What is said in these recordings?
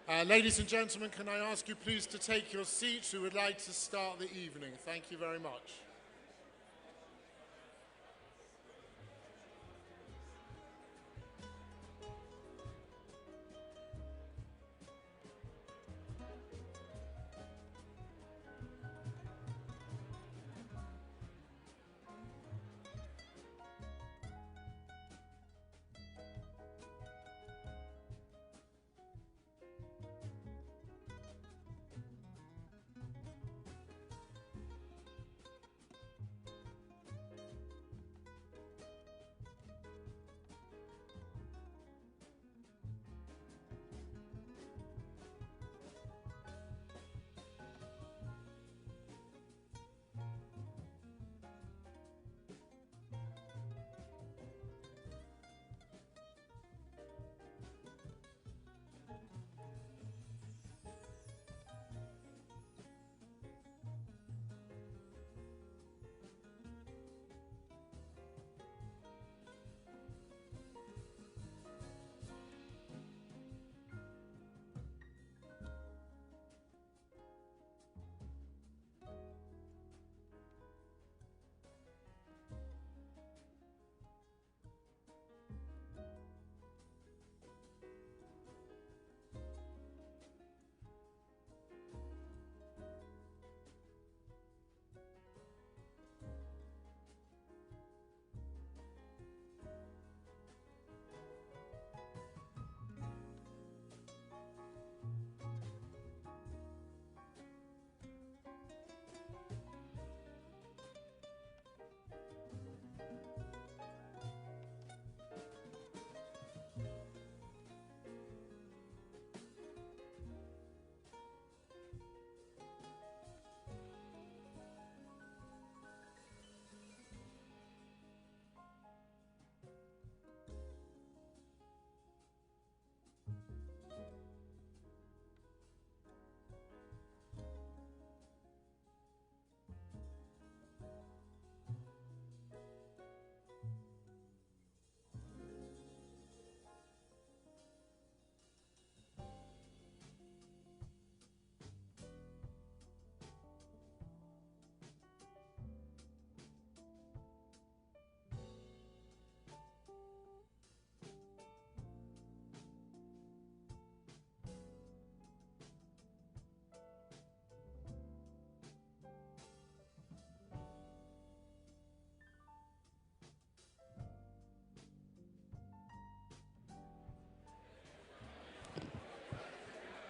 Ladies and gentlemen, can I ask you please to take your seats who would like to start the evening? Thank you very much.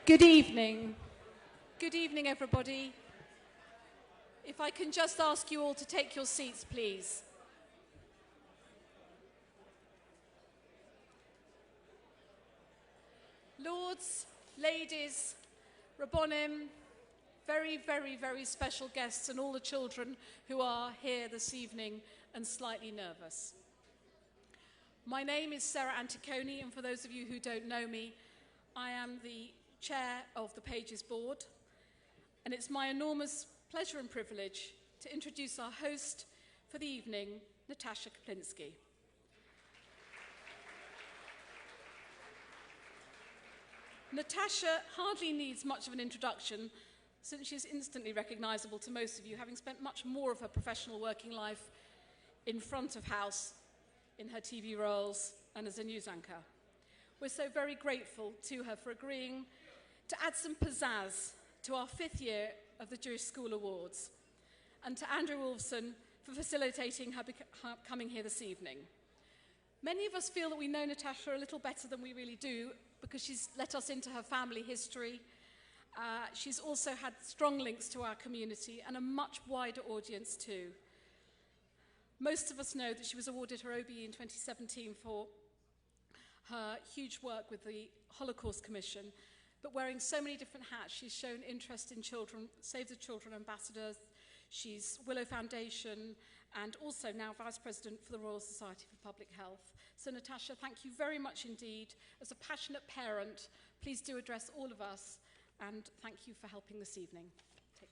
Good evening. Good evening, everybody. If I can just ask you all to take your seats, please. Lords, ladies, Rabbonim, very, very, very special guests, and all the children who are here this evening and slightly nervous. My name is Sarah Anticoni, and for those of you who don't know me, I am the chair of the Pages Board, and it's my enormous pleasure and privilege to introduce our host for the evening, Natasha Kaplinsky. Natasha hardly needs much of an introduction, since she's instantly recognizable to most of you, having spent much more of her professional working life in front of house, in her TV roles, and as a news anchor. We're so very grateful to her for agreeing to add some pizzazz to our 5th year of the Jewish School Awards, and to Andrew Wolfson for facilitating her coming here this evening. Many of us feel that we know Natasha a little better than we really do, because she's let us into her family history. She's also had strong links to our community and a much wider audience too. Most of us know that she was awarded her OBE in 2017 for her huge work with the Holocaust Commission, but wearing so many different hats, she's shown interest in children, Save the Children Ambassadors, she's Willow Foundation, and also now Vice President for the Royal Society for Public Health. So Natasha, thank you very much indeed. As a passionate parent, please do address all of us, and thank you for helping this evening. Take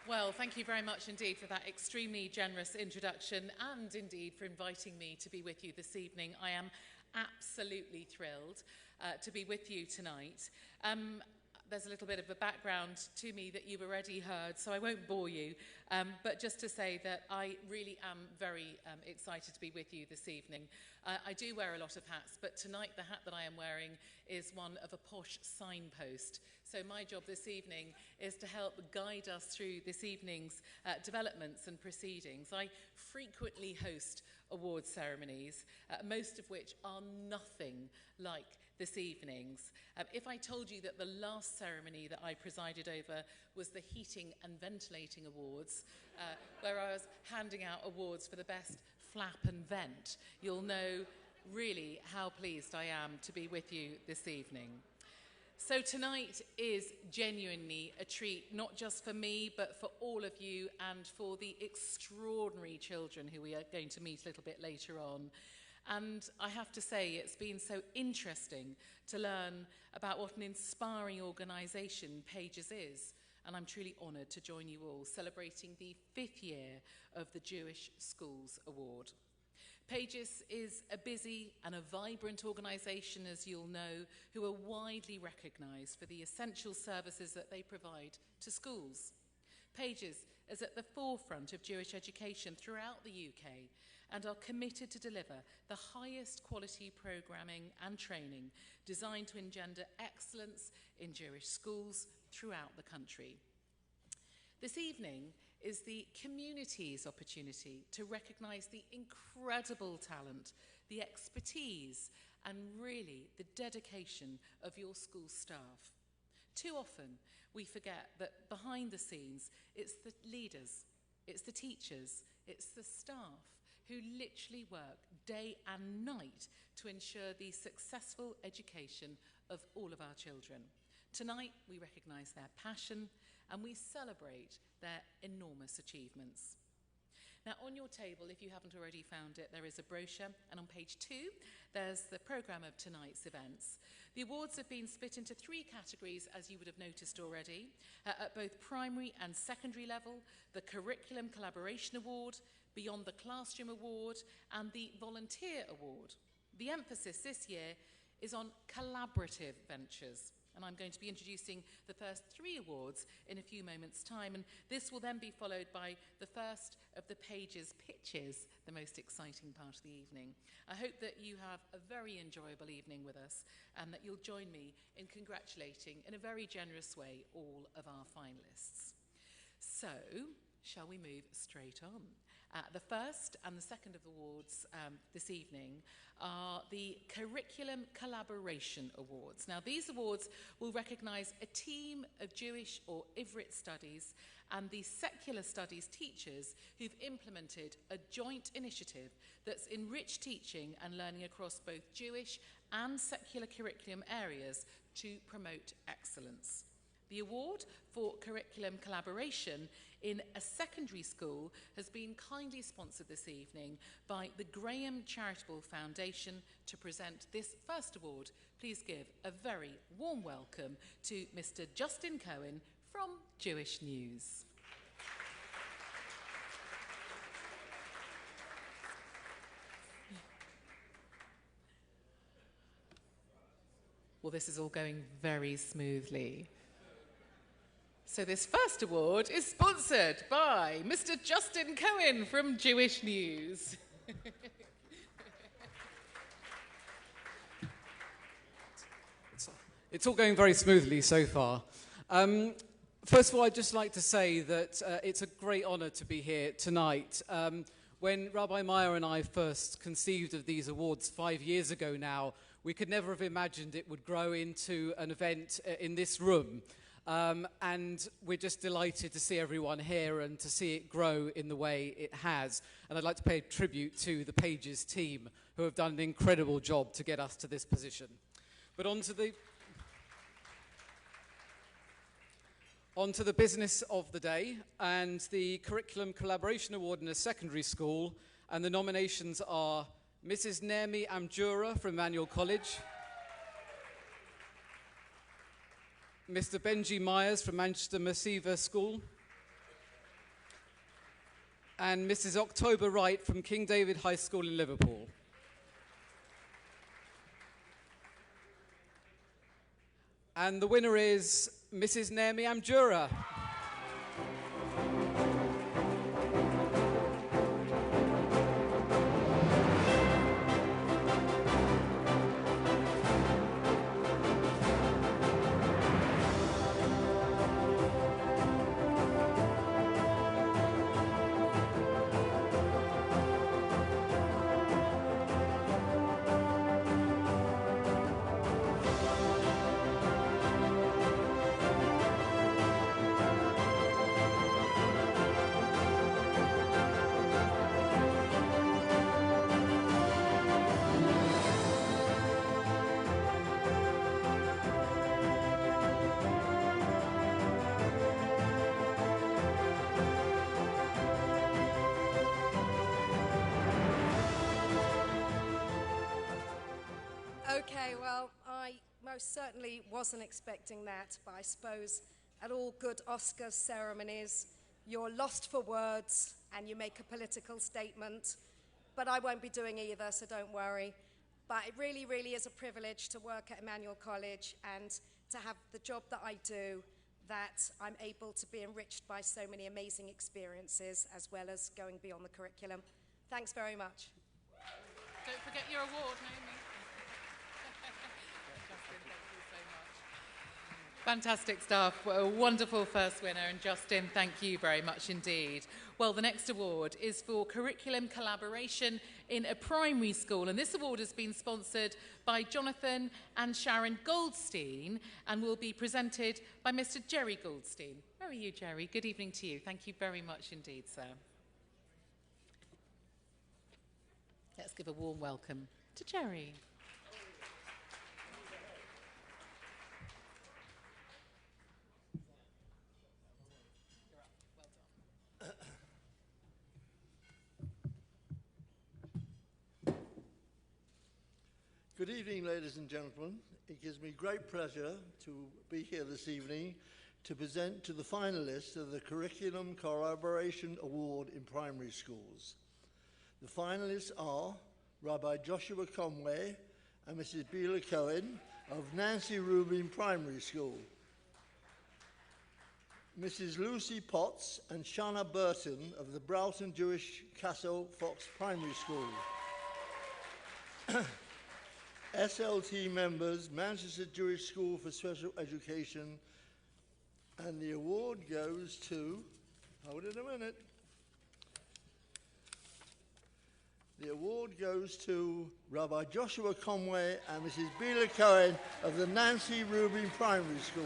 care. Well, thank you very much indeed for that extremely generous introduction and indeed for inviting me to be with you this evening. I am absolutely thrilled to be with you tonight. There's a little bit of a background to me that you've already heard, so I won't bore you. But just to say that I really am very excited to be with you this evening. I do wear a lot of hats, but tonight the hat that I am wearing is one of a posh signpost. So my job this evening is to help guide us through this evening's developments and proceedings. I frequently host award ceremonies, most of which are nothing like this evening's. If I told you that the last ceremony that I presided over was the Heating and Ventilating Awards, where I was handing out awards for the best flap and vent, you'll know really how pleased I am to be with you this evening. So tonight is genuinely a treat, not just for me, but for all of you and for the extraordinary children who we are going to meet a little bit later on. And I have to say, it's been so interesting to learn about what an inspiring organisation Pages is. And I'm truly honoured to join you all, celebrating the 5th year of the Jewish Schools Award. Pages is a busy and a vibrant organisation, as you'll know, who are widely recognised for the essential services that they provide to schools. Pages is at the forefront of Jewish education throughout the UK and are committed to deliver the highest quality programming and training designed to engender excellence in Jewish schools throughout the country. This evening is the community's opportunity to recognise the incredible talent, the expertise, and really the dedication of your school staff. Too often, we forget that behind the scenes, it's the leaders, it's the teachers, it's the staff who literally work day and night to ensure the successful education of all of our children. Tonight, we recognise their passion and we celebrate their enormous achievements. Now, on your table, if you haven't already found it, there is a brochure, and on page 2, there's the programme of tonight's events. The awards have been split into 3 categories, as you would have noticed already, at both primary and secondary level: the Curriculum Collaboration Award, Beyond the Classroom Award, and the Volunteer Award. The emphasis this year is on collaborative ventures, and I'm going to be introducing the first 3 awards in a few moments' time, and this will then be followed by the first of the Pages pitches, the most exciting part of the evening. I hope that you have a very enjoyable evening with us and that you'll join me in congratulating, in a very generous way, all of our finalists. So, shall we move straight on? The first and the second of the awards this evening are the Curriculum Collaboration Awards. Now, these awards will recognise a team of Jewish or Ivrit studies and the secular studies teachers who've implemented a joint initiative that's enriched teaching and learning across both Jewish and secular curriculum areas to promote excellence. The award for curriculum collaboration in a secondary school has been kindly sponsored this evening by the Graham Charitable Foundation. To present this first award, please give a very warm welcome to Mr. Justin Cohen from Jewish News. Well, this is all going very smoothly. So this first award is sponsored by Mr. Justin Cohen from Jewish News. It's all going very smoothly so far. First of all, I'd just like to say that it's a great honour to be here tonight. When Rabbi Meyer and I first conceived of these awards 5 years ago now, we could never have imagined it would grow into an event in this room. And we're just delighted to see everyone here and to see it grow in the way it has. And I'd like to pay tribute to the Pages team, who have done an incredible job to get us to this position. But on to the business of the day, and the Curriculum Collaboration Award in a secondary school. And the nominations are Mrs. Naomi Amjura from Emmanuel College, Mr. Benji Myers from Manchester Masiva School, and Mrs. October Wright from King David High School in Liverpool. And the winner is Mrs. Naomi Amjura. Okay, well, I most certainly wasn't expecting that, but I suppose at all good Oscars ceremonies, you're lost for words and you make a political statement, but I won't be doing either, so don't worry. But it really, really is a privilege to work at Emmanuel College and to have the job that I do, that I'm able to be enriched by so many amazing experiences as well as going beyond the curriculum. Thanks very much. Don't forget your award, Naomi. Justin, thank you so much. Fantastic stuff. What a wonderful first winner. And Justin, thank you very much indeed. Well, the next award is for curriculum collaboration in a primary school. And this award has been sponsored by Jonathan and Sharon Goldstein and will be presented by Mr. Jerry Goldstein. Where are you, Jerry? Good evening to you. Thank you very much indeed, sir. Let's give a warm welcome to Jerry. Good evening, ladies and gentlemen. It gives me great pleasure to be here this evening to present to the finalists of the Curriculum Collaboration Award in Primary Schools. The finalists are Rabbi Joshua Conway and Mrs. Bela Cohen of Nancy Rubin Primary School, Mrs. Lucy Potts and Shanna Burton of the Broughton Jewish Castle Fox Primary School, SLT members, Manchester Jewish School for Special Education, and the award goes to, hold it a minute, the award goes to Rabbi Joshua Conway and Mrs. Bela Cohen of the Nancy Rubin Primary School.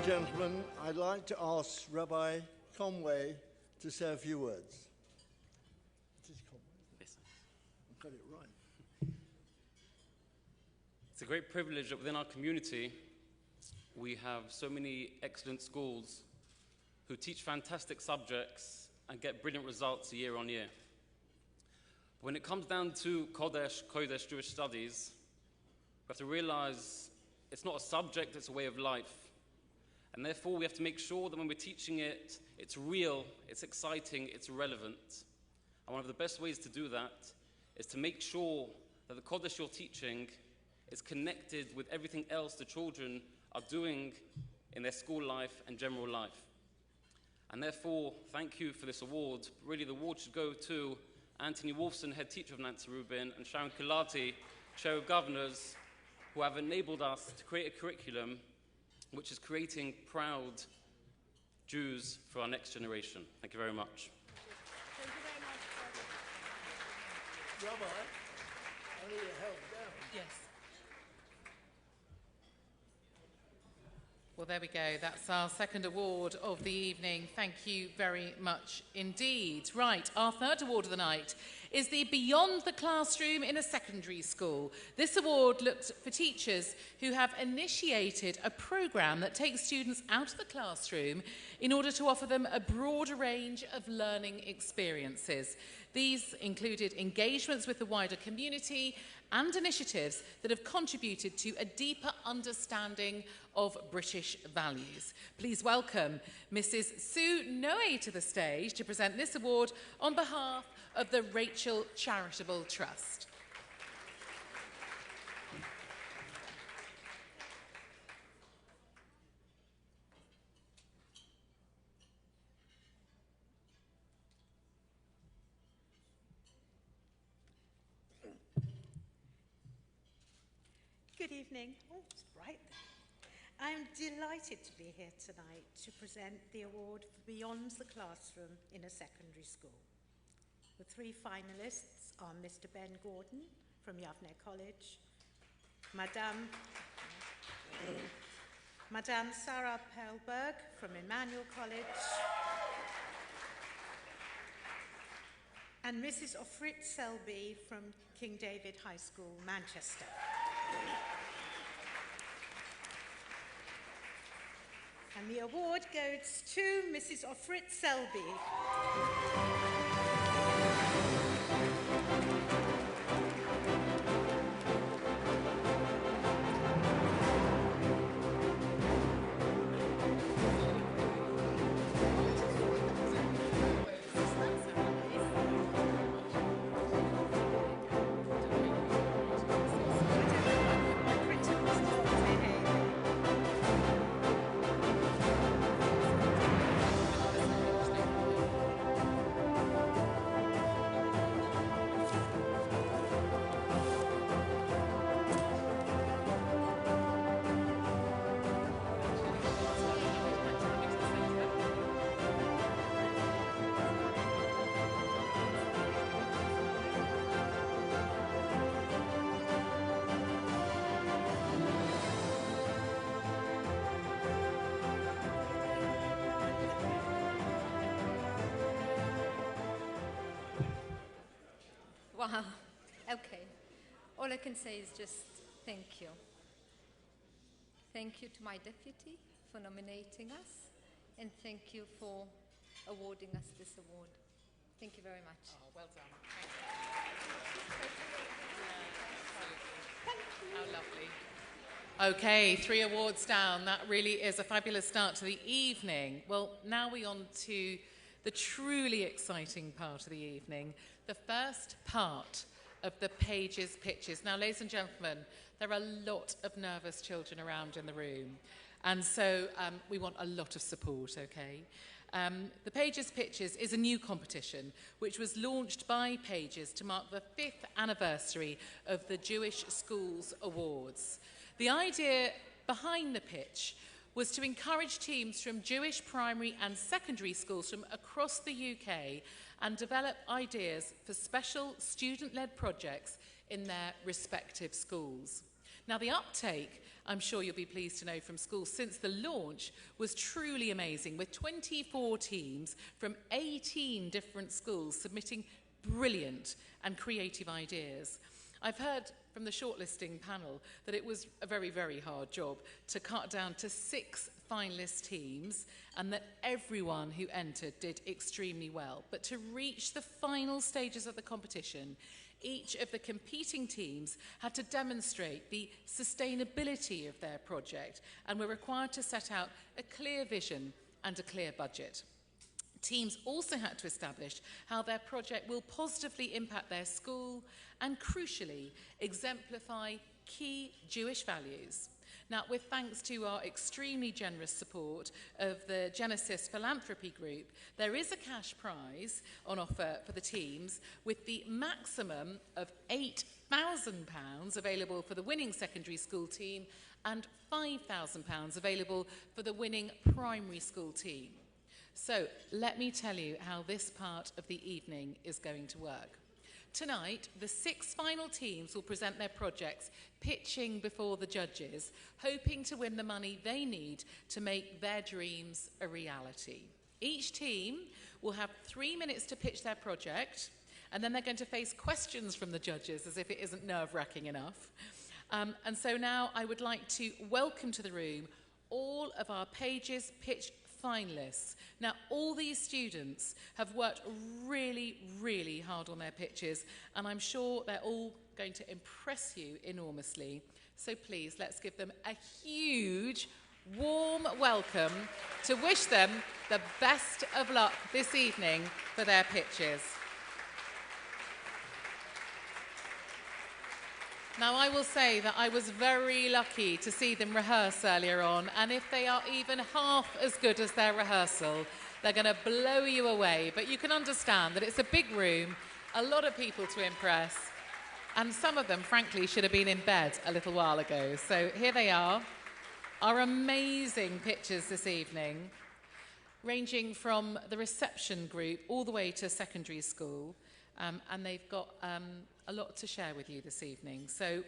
Gentlemen, I'd like to ask Rabbi Conway to say a few words. It is Conway. Yes. I've got it right. It's a great privilege that within our community we have so many excellent schools who teach fantastic subjects and get brilliant results year on year. When it comes down to Kodesh Jewish studies, we have to realize it's not a subject, it's a way of life. And therefore, we have to make sure that when we're teaching it, it's real, it's exciting, it's relevant. And one of the best ways to do that is to make sure that the Kodesh you're teaching is connected with everything else the children are doing in their school life and general life. And therefore, thank you for this award. Really, the award should go to Anthony Wolfson, head teacher of Nancy Rubin, and Sharon Kulati, chair of governors, who have enabled us to create a curriculum which is creating proud Jews for our next generation. Thank you very much. Thank you very much. Rabbi, I need your help down. Yes. Well, there we go. That's our second award of the evening. Thank you very much indeed. Right, our third award of the night is the Beyond the Classroom in a Secondary School. This award looks for teachers who have initiated a programme that takes students out of the classroom in order to offer them a broader range of learning experiences. These included engagements with the wider community and initiatives that have contributed to a deeper understanding of British values. Please welcome Mrs. Sue Noe to the stage to present this award on behalf of the Rachel Charitable Trust. Good evening. Oh, it's bright there. I'm delighted to be here tonight to present the award for Beyond the Classroom in a Secondary School. The three finalists are Mr. Ben Gordon from Yavne College, Madame Sarah Perlberg from Emmanuel College, and Mrs. Ofrit Selby from King David High School, Manchester. And the award goes to Mrs. Ofrit Selby. Wow. Okay. All I can say is just thank you. Thank you to my deputy for nominating us, and thank you for awarding us this award. Thank you very much. Oh, well done. Thank you. How lovely. Okay, 3 awards down. That really is a fabulous start to the evening. Well, now we're on to the truly exciting part of the evening, the first part of the Pages Pitches. Now, ladies and gentlemen, there are a lot of nervous children around in the room, and so we want a lot of support, okay? The Pages Pitches is a new competition which was launched by Pages to mark the 5th anniversary of the Jewish Schools Awards. The idea behind the pitch was to encourage teams from Jewish primary and secondary schools from across the UK and develop ideas for special student-led projects in their respective schools. Now, the uptake, I'm sure you'll be pleased to know from schools since the launch, was truly amazing, with 24 teams from 18 different schools submitting brilliant and creative ideas. I've heard from the shortlisting panel that it was a very, very hard job to cut down to 6 finalist teams, and that everyone who entered did extremely well. But to reach the final stages of the competition, each of the competing teams had to demonstrate the sustainability of their project and were required to set out a clear vision and a clear budget. Teams also had to establish how their project will positively impact their school and, crucially, exemplify key Jewish values. Now, with thanks to our extremely generous support of the Genesis Philanthropy Group, there is a cash prize on offer for the teams with the maximum of £8,000 available for the winning secondary school team and £5,000 available for the winning primary school team. So let me tell you how this part of the evening is going to work. Tonight, the 6 final teams will present their projects, pitching before the judges, hoping to win the money they need to make their dreams a reality. Each team will have 3 minutes to pitch their project, and then they're going to face questions from the judges, as if it isn't nerve-wracking enough. And so now I would like to welcome to the room all of our Pages Pitch finalists. Now, all these students have worked really, really hard on their pitches, and I'm sure they're all going to impress you enormously. So please, let's give them a huge, warm welcome to wish them the best of luck this evening for their pitches. Now, I will say that I was very lucky to see them rehearse earlier on, and if they are even half as good as their rehearsal, they're going to blow you away. But you can understand that it's a big room, a lot of people to impress, and some of them, frankly, should have been in bed a little while ago. So here they are, our amazing pitches this evening, ranging from the reception group all the way to secondary school. And they've got a lot to share with you this evening. So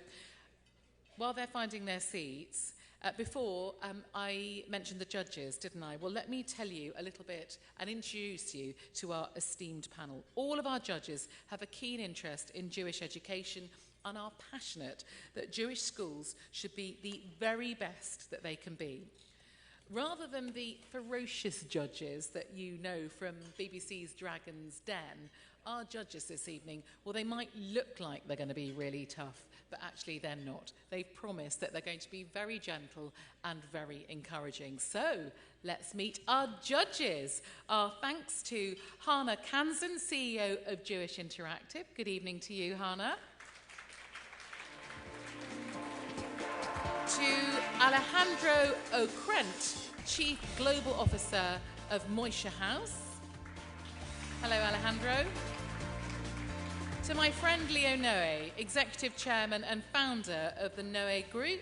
while they're finding their seats, before I mentioned the judges, didn't I? Well, let me tell you a little bit and introduce you to our esteemed panel. All of our judges have a keen interest in Jewish education and are passionate that Jewish schools should be the very best that they can be. Rather than the ferocious judges that you know from BBC's Dragon's Den, our judges this evening, well, they might look like they're going to be really tough, but actually they're not. They've promised that they're going to be very gentle and very encouraging. So let's meet our judges. Our thanks to Hannah Kansan, CEO of Jewish Interactive. Good evening to you, Hannah. To Alejandro Okrent, Chief Global Officer of Moishe House. Hello, Alejandro. To my friend Leo Noe, Executive Chairman and Founder of the Noe Group.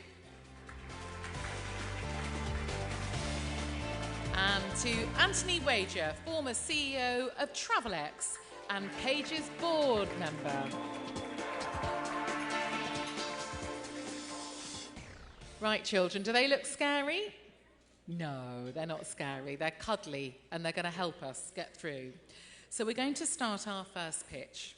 And to Anthony Wager, former CEO of TravelX and Pages board member. Right, children, do they look scary? No, they're not scary. They're cuddly, and they're going to help us get through. So we're going to start our first pitch.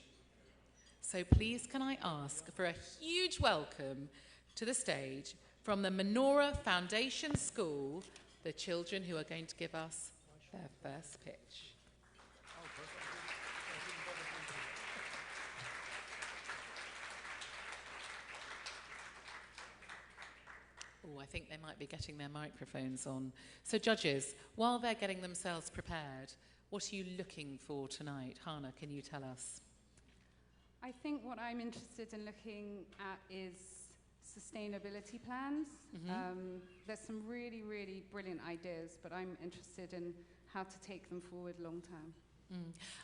So please can I ask for a huge welcome to the stage from the Menorah Foundation School, the children who are going to give us their first pitch. Oh, I think they might be getting their microphones on. So judges, while they're getting themselves prepared, what are you looking for tonight? Hannah, can you tell us? I think what I'm interested in looking at is sustainability plans. There's some really, really brilliant ideas, but I'm interested in how to take them forward long term.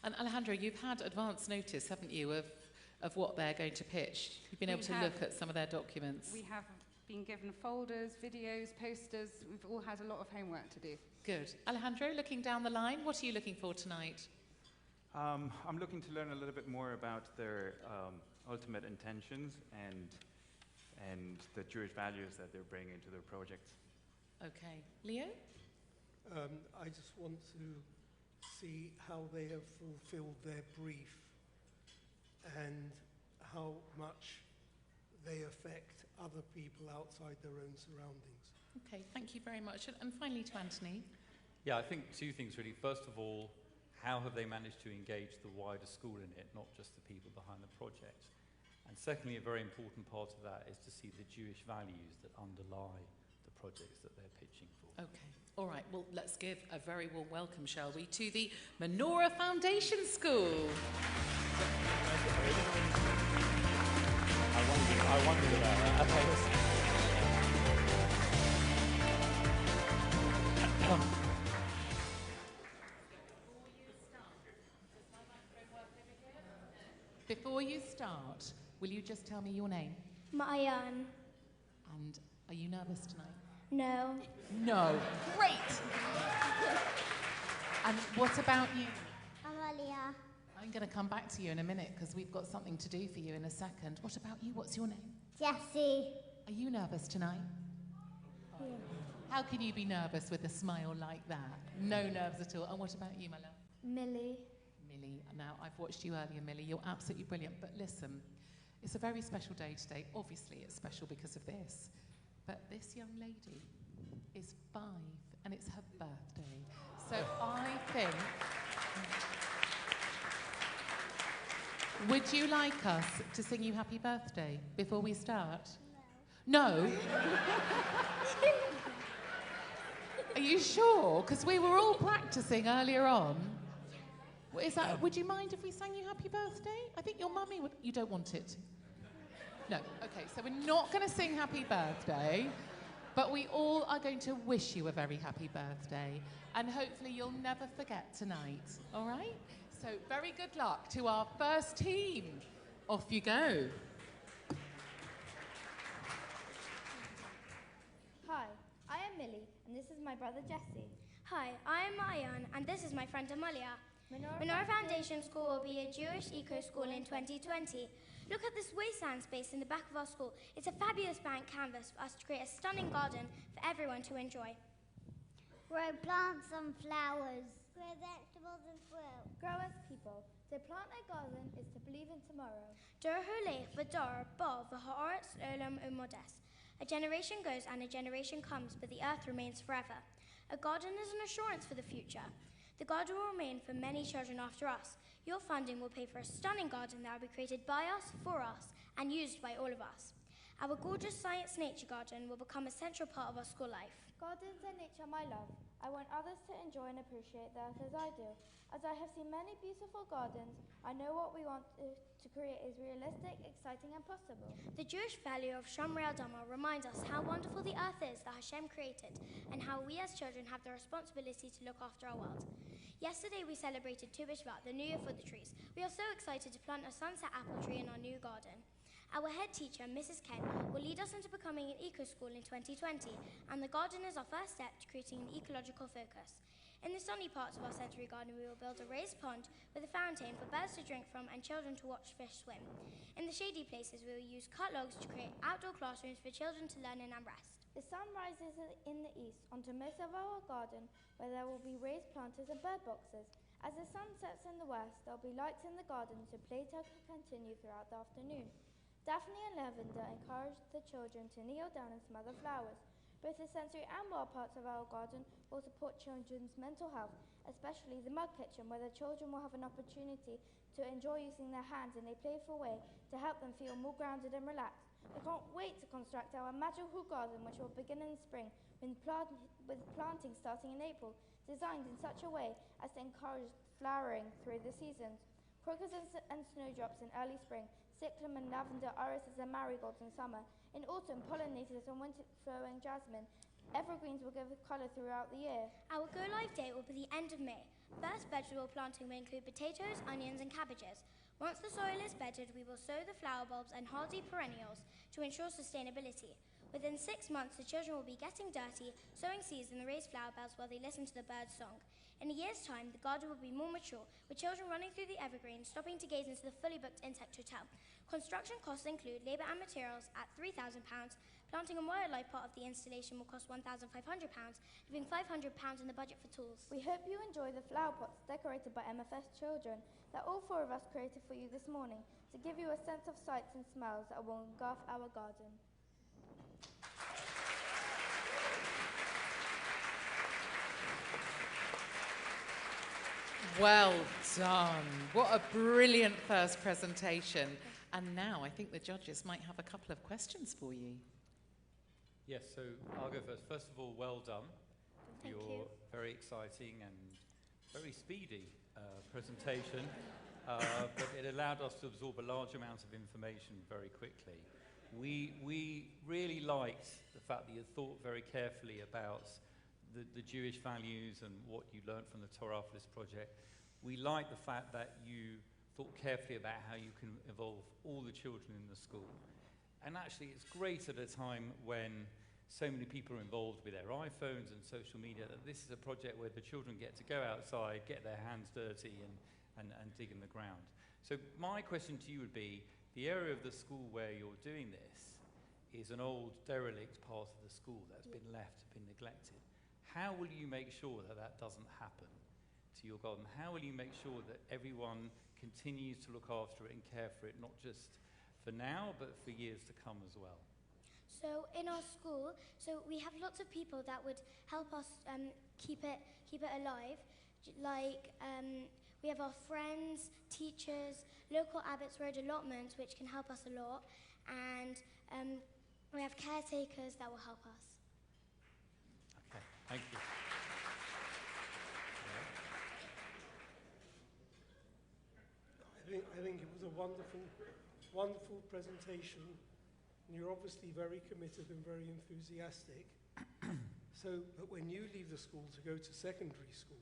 And Alejandro, you've had advance notice, haven't you, of what they're going to pitch? You've been able to look at some of their documents. We have been given folders, videos, posters. We've all had a lot of homework to do. Good. Alejandro, looking down the line, what are you looking for tonight? I'm looking to learn a little bit more about their ultimate intentions and the Jewish values that they're bringing to their projects. Okay. Leo? I just want to see how they have fulfilled their brief and how much they affect other people outside their own surroundings. Okay, thank you very much. And finally to Anthony. Yeah, I think two things really. First of all, how have they managed to engage the wider school in it, not just the people behind the project? And secondly, a very important part of that is to see the Jewish values that underlie the projects that they're pitching for. Okay, all right, well, let's give a very warm welcome, shall we, to the Menorah Foundation School. I wondered about that. Okay. Come. Before you start, will you just tell me your name? Mayan. And are you nervous tonight? No. No. Great. And what about you? Amalia. I'm going to come back to you in a minute because we've got something to do for you in a second. What about you? What's your name? Jessie. Are you nervous tonight? Yeah. How can you be nervous with a smile like that? No nerves at all. And what about you, my love? Millie. Millie. Now, I've watched you earlier, Millie. You're absolutely brilliant. But listen, it's a very special day today. Obviously, it's special because of this. But this young lady is 5 and it's her birthday. So I think... Would you like us to sing you happy birthday before we start? No. No? Are you sure? Because we were all practicing earlier on. Is that? Would you mind if we sang you happy birthday? I think your mummy would... You don't want it? No. Okay, so we're not going to sing happy birthday, but we all are going to wish you a very happy birthday, and hopefully you'll never forget tonight, all right? So very good luck to our first team. Off you go. Hi, I am Millie, and this is my brother Jesse. Hi, I am Mayan, and this is my friend Amalia. Menorah Foundation School will be a Jewish eco-school in 2020. Look at this wasteland space in the back of our school. It's a fabulous blank canvas for us to create a stunning garden for everyone to enjoy. Grow plants and flowers. Grow vegetables and fruit. Grow as people. To plant a garden is to believe in tomorrow. Dor hulech v'dor bo v'ha'aretz olam u'modes. A generation goes and a generation comes, but the earth remains forever. A garden is an assurance for the future. The garden will remain for many children after us. Your funding will pay for a stunning garden that will be created by us, for us, and used by all of us. Our gorgeous science nature garden will become a central part of our school life. Gardens and nature, my love. I want others to enjoy and appreciate the earth as I do. As I have seen many beautiful gardens, I know what we want to create is realistic, exciting, and possible. The Jewish value of Shomer Adama reminds us how wonderful the earth is that Hashem created, and how we as children have the responsibility to look after our world. Yesterday we celebrated Tu B'Shvat, the New Year for the trees. We are so excited to plant a sunset apple tree in our new garden. Our head teacher, Mrs. Ken, will lead us into becoming an eco-school in 2020, and the garden is our first step to creating an ecological focus. In the sunny parts of our sensory garden, we will build a raised pond with a fountain for birds to drink from and children to watch fish swim. In the shady places, we will use cut logs to create outdoor classrooms for children to learn in and rest. The sun rises in the east onto most of our garden, where there will be raised planters and bird boxes. As the sun sets in the west, there will be lights in the garden, so playtime can continue throughout the afternoon. Daphne and Lavender encourage the children to kneel down and smell the flowers. Both the sensory and wild parts of our garden will support children's mental health, especially the mud kitchen, where the children will have an opportunity to enjoy using their hands in a playful way to help them feel more grounded and relaxed. I can't wait to construct our magical garden, which will begin in the spring with planting starting in April, designed in such a way as to encourage flowering through the seasons. Crocus and snowdrops in early spring, cyclamen, lavender, irises and marigolds in summer. In autumn, pollinators and winter-flowering jasmine. Evergreens will give colour throughout the year. Our Go Live Day will be the end of May. First vegetable planting will include potatoes, onions and cabbages. Once the soil is bedded, we will sow the flower bulbs and hardy perennials to ensure sustainability. Within 6 months, the children will be getting dirty, sowing seeds in the raised flower beds while they listen to the birds' song. In a year's time, the garden will be more mature, with children running through the evergreens, stopping to gaze into the fully booked Insect Hotel. Construction costs include labour and materials at £3,000. Planting and wildlife part of the installation will cost £1,500, leaving £500 in the budget for tools. We hope you enjoy the flower pots decorated by MFS children that all 4 of us created for you this morning to give you a sense of sights and smells that will engulf our garden. Well done. What a brilliant first presentation. And now I think the judges might have a couple of questions for you. Yes, so I'll go first. First of all, well done for Thank your you. very exciting and very speedy presentation. But it allowed us to absorb a large amount of information very quickly. We really liked the fact that you thought very carefully about the Jewish values and what you learned from the Torah for this project. We like the fact that you thought carefully about how you can involve all the children in the school. And actually, it's great at a time when so many people are involved with their iPhones and social media, that this is a project where the children get to go outside, get their hands dirty and dig in the ground. So my question to you would be, the area of the school where you're doing this is an old derelict part of the school that's been left, been neglected. How will you make sure that that doesn't happen to your garden? How will you make sure that everyone continues to look after it and care for it, not just for now, but for years to come as well? So in our school, we have lots of people that would help us keep it alive. Like we have our friends, teachers, local Abbots Road allotments, which can help us a lot, and we have caretakers that will help us. Okay, thank you. I think it was a wonderful presentation, and you're obviously very committed and very enthusiastic. So, but when you leave the school to go to secondary school,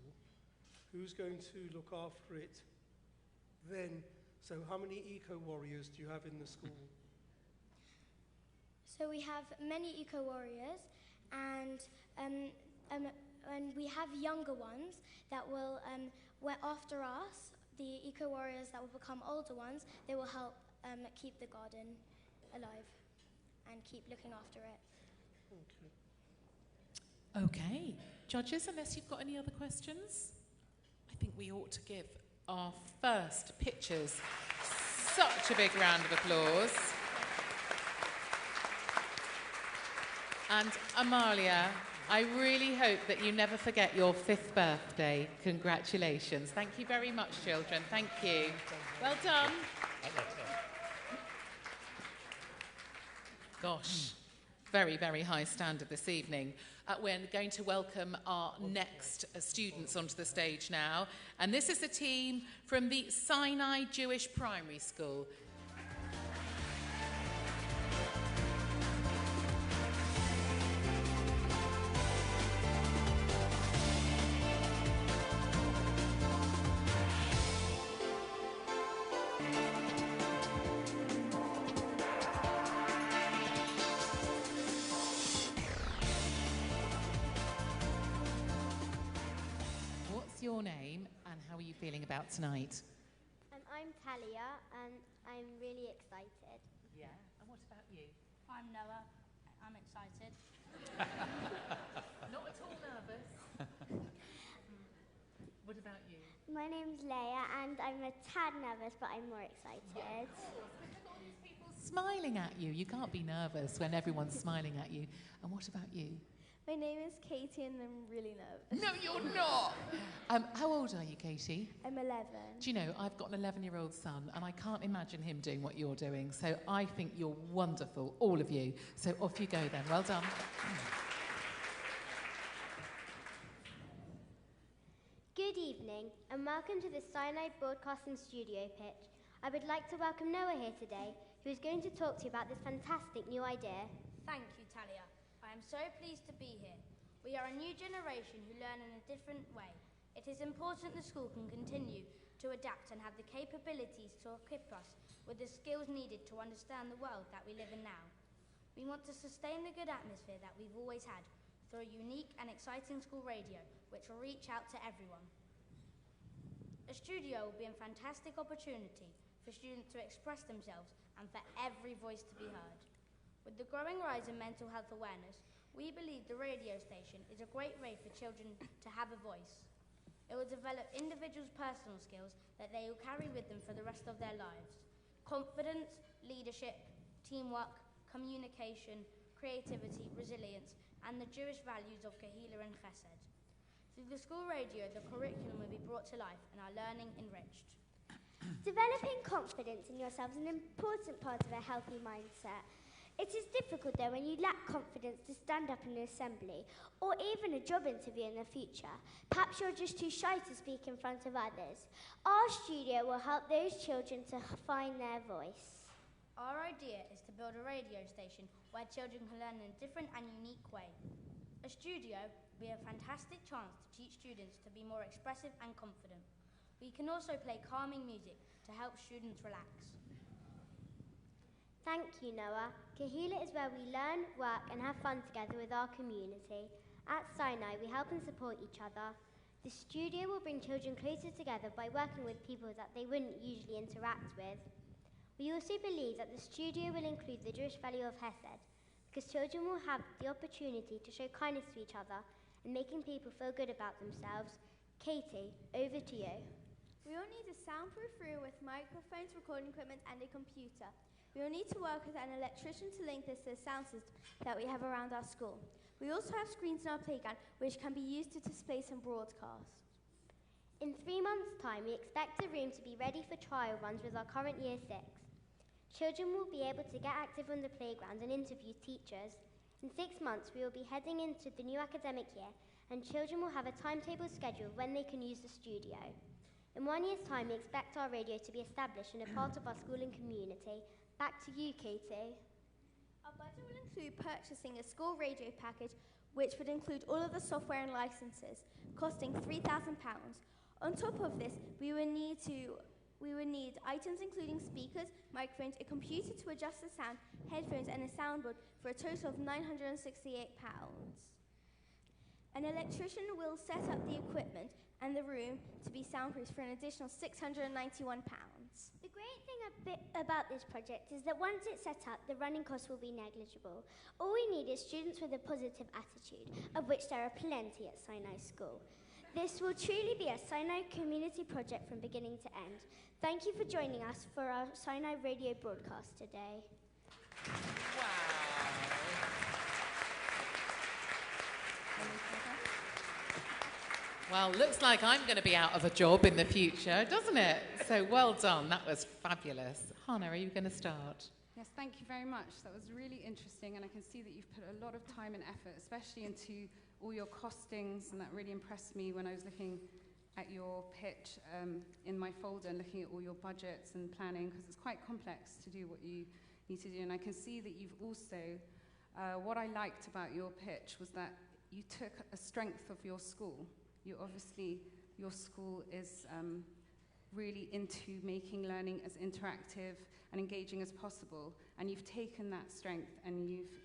who's going to look after it then? So how many eco-warriors do you have in the school? So we have many eco-warriors, and we have younger ones that will, after us, the eco-warriors that will become older ones, they will help keep the garden alive and keep looking after it. Okay. Judges, unless you've got any other questions, I think we ought to give our first pitchers such a big round of applause. And Amalia, I really hope that you never forget your 5th birthday. Congratulations. Thank you very much, children. Thank you. Well done. Gosh, very, very high standard this evening. We're going to welcome our next students onto the stage now. And this is the team from the Sinai Jewish Primary School. Your name and how are you feeling about tonight? I'm Talia and I'm really excited. Yeah, and what about you? I'm Noah. I'm excited. Not at all nervous. What about you? My name's Leia and I'm a tad nervous, but I'm more excited. Yeah, of course. But look at all these people smiling at you. You can't be nervous when everyone's smiling at you. And what about you? My name is Katie and I'm really nervous. No, you're not! How old are you, Katie? I'm 11. Do you know, I've got an 11-year-old son and I can't imagine him doing what you're doing. So I think you're wonderful, all of you. So off you go then. Well done. Good evening and welcome to the Sinai Broadcasting Studio pitch. I would like to welcome Noah here today, who is going to talk to you about this fantastic new idea. Thank you, Talia. I am so pleased to be here. We are a new generation who learn in a different way. It is important the school can continue to adapt and have the capabilities to equip us with the skills needed to understand the world that we live in now. We want to sustain the good atmosphere that we've always had through a unique and exciting school radio, which will reach out to everyone. A studio will be a fantastic opportunity for students to express themselves and for every voice to be heard. With the growing rise in mental health awareness, we believe the radio station is a great way for children to have a voice. It will develop individuals' personal skills that they will carry with them for the rest of their lives. Confidence, leadership, teamwork, communication, creativity, resilience, and the Jewish values of Kehillah and Chesed. Through the school radio, the curriculum will be brought to life and our learning enriched. Developing confidence in yourself is an important part of a healthy mindset. It is difficult though when you lack confidence to stand up in an assembly or even a job interview in the future. Perhaps you're just too shy to speak in front of others. Our studio will help those children to find their voice. Our idea is to build a radio station where children can learn in a different and unique way. A studio will be a fantastic chance to teach students to be more expressive and confident. We can also play calming music to help students relax. Thank you, Noah. Kahila is where we learn, work and have fun together with our community. At Sinai, we help and support each other. The studio will bring children closer together by working with people that they wouldn't usually interact with. We also believe that the studio will include the Jewish value of Hesed, because children will have the opportunity to show kindness to each other and making people feel good about themselves. Katie, over to you. We will need a soundproof room with microphones, recording equipment and a computer. We will need to work with an electrician to link this to the sound system that we have around our school. We also have screens in our playground which can be used to display some broadcasts. In 3 months' time, we expect the room to be ready for trial runs with our current Year 6. Children will be able to get active on the playground and interview teachers. In 6 months, we will be heading into the new academic year, and children will have a timetable schedule when they can use the studio. In 1 year's time, we expect our radio to be established and a part of our school and community. Back to you, Katie. Our budget will include purchasing a school radio package, which would include all of the software and licenses, costing £3,000. On top of this, we would need items including speakers, microphones, a computer to adjust the sound, headphones and a soundboard for a total of £968. An electrician will set up the equipment and the room to be soundproof for an additional £691. The great thing about this project is that once it's set up, the running costs will be negligible. All we need is students with a positive attitude, of which there are plenty at Sinai School. This will truly be a Sinai community project from beginning to end. Thank you for joining us for our Sinai radio broadcast today. Well, looks like I'm going to be out of a job in the future, doesn't it? So well done. That was fabulous. Hannah, are you going to start? Yes, thank you very much. That was really interesting, and I can see that you've put a lot of time and effort, especially into all your costings, and that really impressed me when I was looking at your pitch in my folder and looking at all your budgets and planning, because it's quite complex to do what you need to do. And I can see that you've also, what I liked about your pitch was that you took a strength of your school. Your school is really into making learning as interactive and engaging as possible, and you've taken that strength and you've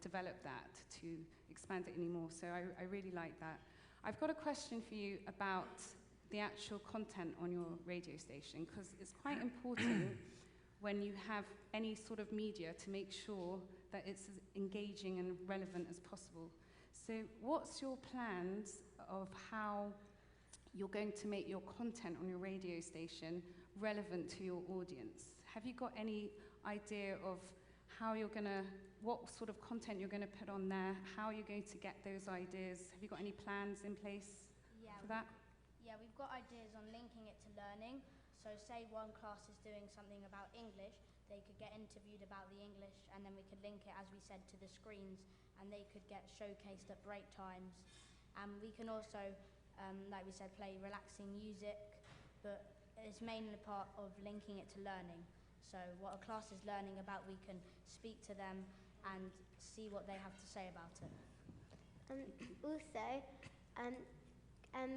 developed that to expand it anymore. So I really like that. I've got a question for you about the actual content on your radio station, because it's quite important when you have any sort of media to make sure that it's as engaging and relevant as possible. So what's your plans of how you're going to make your content on your radio station relevant to your audience? Have you got any idea of how you're going to, what sort of content you're going to put on there, how you're going to get those ideas? Have you got any plans in place for that? Yeah, we've got ideas on linking it to learning. So say one class is doing something about English, they could get interviewed about the English, and then we could link it, as we said, to the screens, and they could get showcased at break times. And we can also, like we said, play relaxing music, but it's mainly part of linking it to learning. So what a class is learning about, we can speak to them and see what they have to say about it. Also,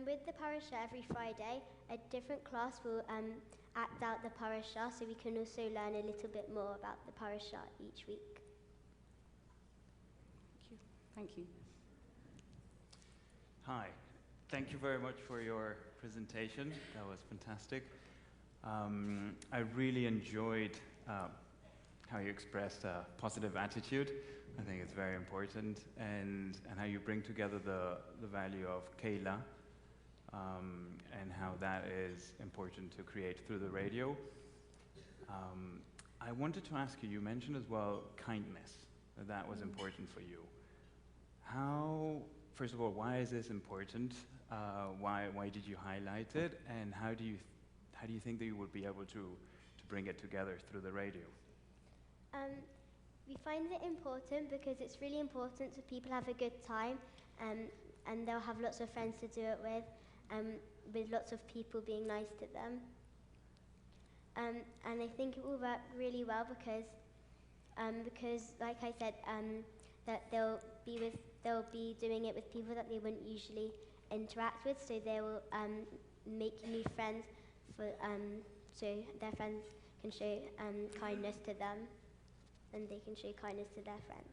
with the parasha every Friday, a different class will act out the parasha, so we can also learn a little bit more about the parasha each week. Thank you. Hi. Thank you very much for your presentation. That was fantastic. I really enjoyed how you expressed a positive attitude. I think it's very important, and how you bring together the value of Kayla, and how that is important to create through the radio. I wanted to ask you, you mentioned as well kindness, that was important for you. How, first of all, why is this important? Why did you highlight it? And how do you think that you would be able to bring it together through the radio? We find it important because it's really important that people have a good time, and they'll have lots of friends to do it with lots of people being nice to them. And I think it will work really well because like I said, that they'll be with they'll be doing it with people that they wouldn't usually interact with, so they will make new friends so their friends can show kindness to them and they can show kindness to their friends.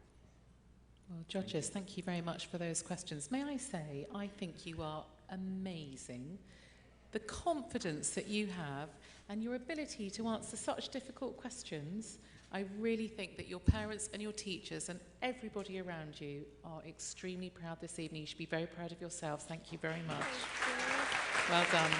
Well, judges, thank you very much for those questions. May I say, I think you are amazing. The confidence that you have and your ability to answer such difficult questions, I really think that your parents and your teachers and everybody around you are extremely proud this evening. You should be very proud of yourselves. Thank you very much. Well done.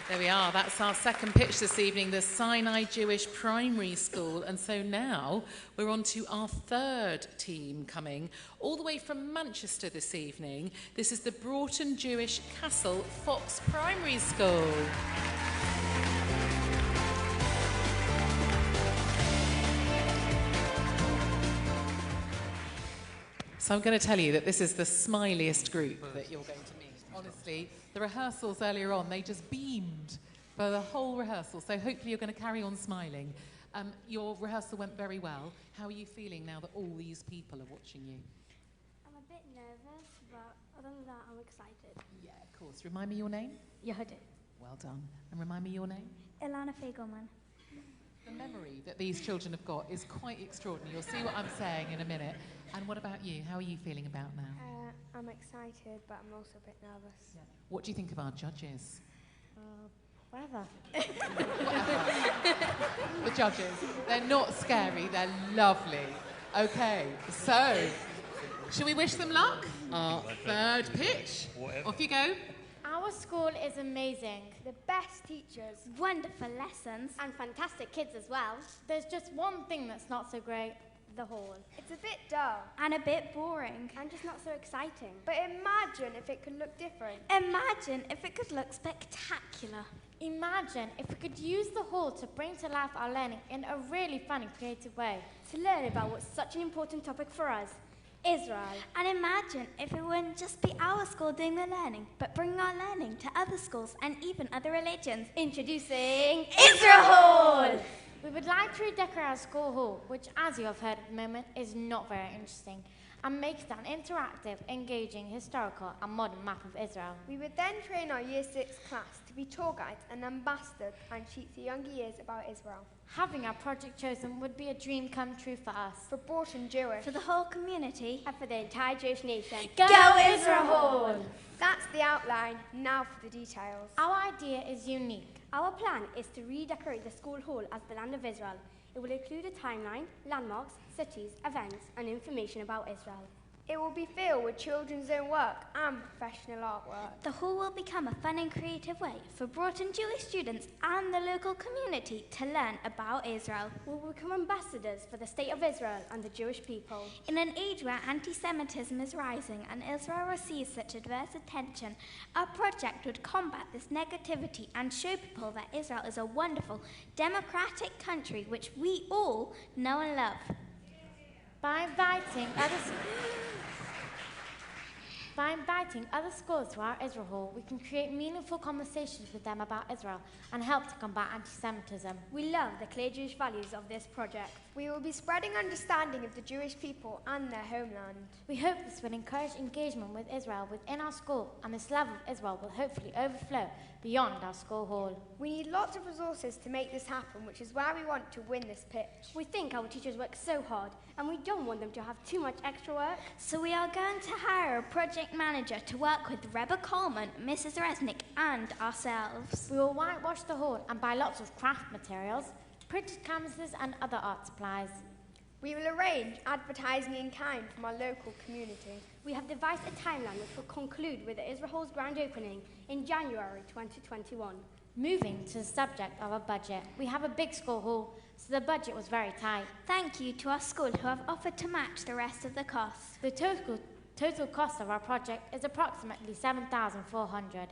There we are. That's our second pitch this evening, the Sinai Jewish Primary School. And so now we're on to our third team coming all the way from Manchester this evening. This is the Broughton Jewish Castle Fox Primary School. So I'm going to tell you that this is the smiliest group that you're going to meet. Honestly, the rehearsals earlier on, they just beamed for the whole rehearsal. So hopefully you're going to carry on smiling. Your rehearsal went very well. How are you feeling now that all these people are watching you? I'm a bit nervous, but other than that, I'm excited. Yeah, of course. Remind me your name? Yehuda. Well done. And remind me your name? Ilana Fagelman. The memory that these children have got is quite extraordinary. You'll see what I'm saying in a minute. And what about you? How are you feeling about now? I'm excited, but I'm also a bit nervous. Yeah. What do you think of our judges? Whatever. The judges, they're not scary, they're lovely. Okay, so, shall we wish them luck? Our third pitch. Off you go. Our school is amazing. The best teachers, wonderful lessons, And fantastic kids as well. There's just one thing that's not so great. The hall. it's a bit dull and a bit boring. And just not so exciting. But imagine if it could look different. Imagine if it could look spectacular. Imagine if we could use the hall to bring to life our learning in a really fun and creative way. To learn about what's such an important topic for us, Israel. And imagine if it wouldn't just be our school doing the learning, but bring our learning to other schools and even other religions. Introducing Israel Hall! We would like to redecorate our school hall, which, as you have heard at the moment, is not very interesting, and make it an interactive, engaging, historical and modern map of Israel. We would then train our Year 6 class to be tour guides and ambassadors and teach the younger years about Israel. Having our project chosen would be a dream come true for us. For Broughton Jewish. For the whole community. And for the entire Jewish nation. Go Israel Hall! That's the outline. Now for the details. Our idea is unique. Our plan is to redecorate the school hall as the land of Israel. It will include a timeline, landmarks, cities, events, and information about Israel. It will be filled with children's own work and professional artwork. The hall will become a fun and creative way for Broughton Jewish students and the local community to learn about Israel. We'll become ambassadors for the state of Israel and the Jewish people. In an age where anti-Semitism is rising and Israel receives such adverse attention, our project would combat this negativity and show people that Israel is a wonderful, democratic country which we all know and love. By inviting other schools to our Israel Hall, we can create meaningful conversations with them about Israel and help to combat anti-Semitism. We love the clear Jewish values of this project. We will be spreading understanding of the Jewish people and their homeland. We hope this will encourage engagement with Israel within our school, and this love of Israel will hopefully overflow beyond our school hall. We need lots of resources to make this happen, which is why we want to win this pitch. We think our teachers work so hard, and we don't want them to have too much extra work. So we are going to hire a project manager to work with Rebecca Coleman, Mrs. Resnick, and ourselves. We will whitewash the hall and buy lots of craft materials, printed canvases, and other art supplies. We will arrange advertising in kind from our local community. We have devised a timeline which will conclude with the Israel Hall's grand opening in January 2021. Moving to the subject of our budget, we have a big school hall, so the budget was very tight. Thank you to our school who have offered to match the rest of the costs. The total cost of our project is approximately $7,400.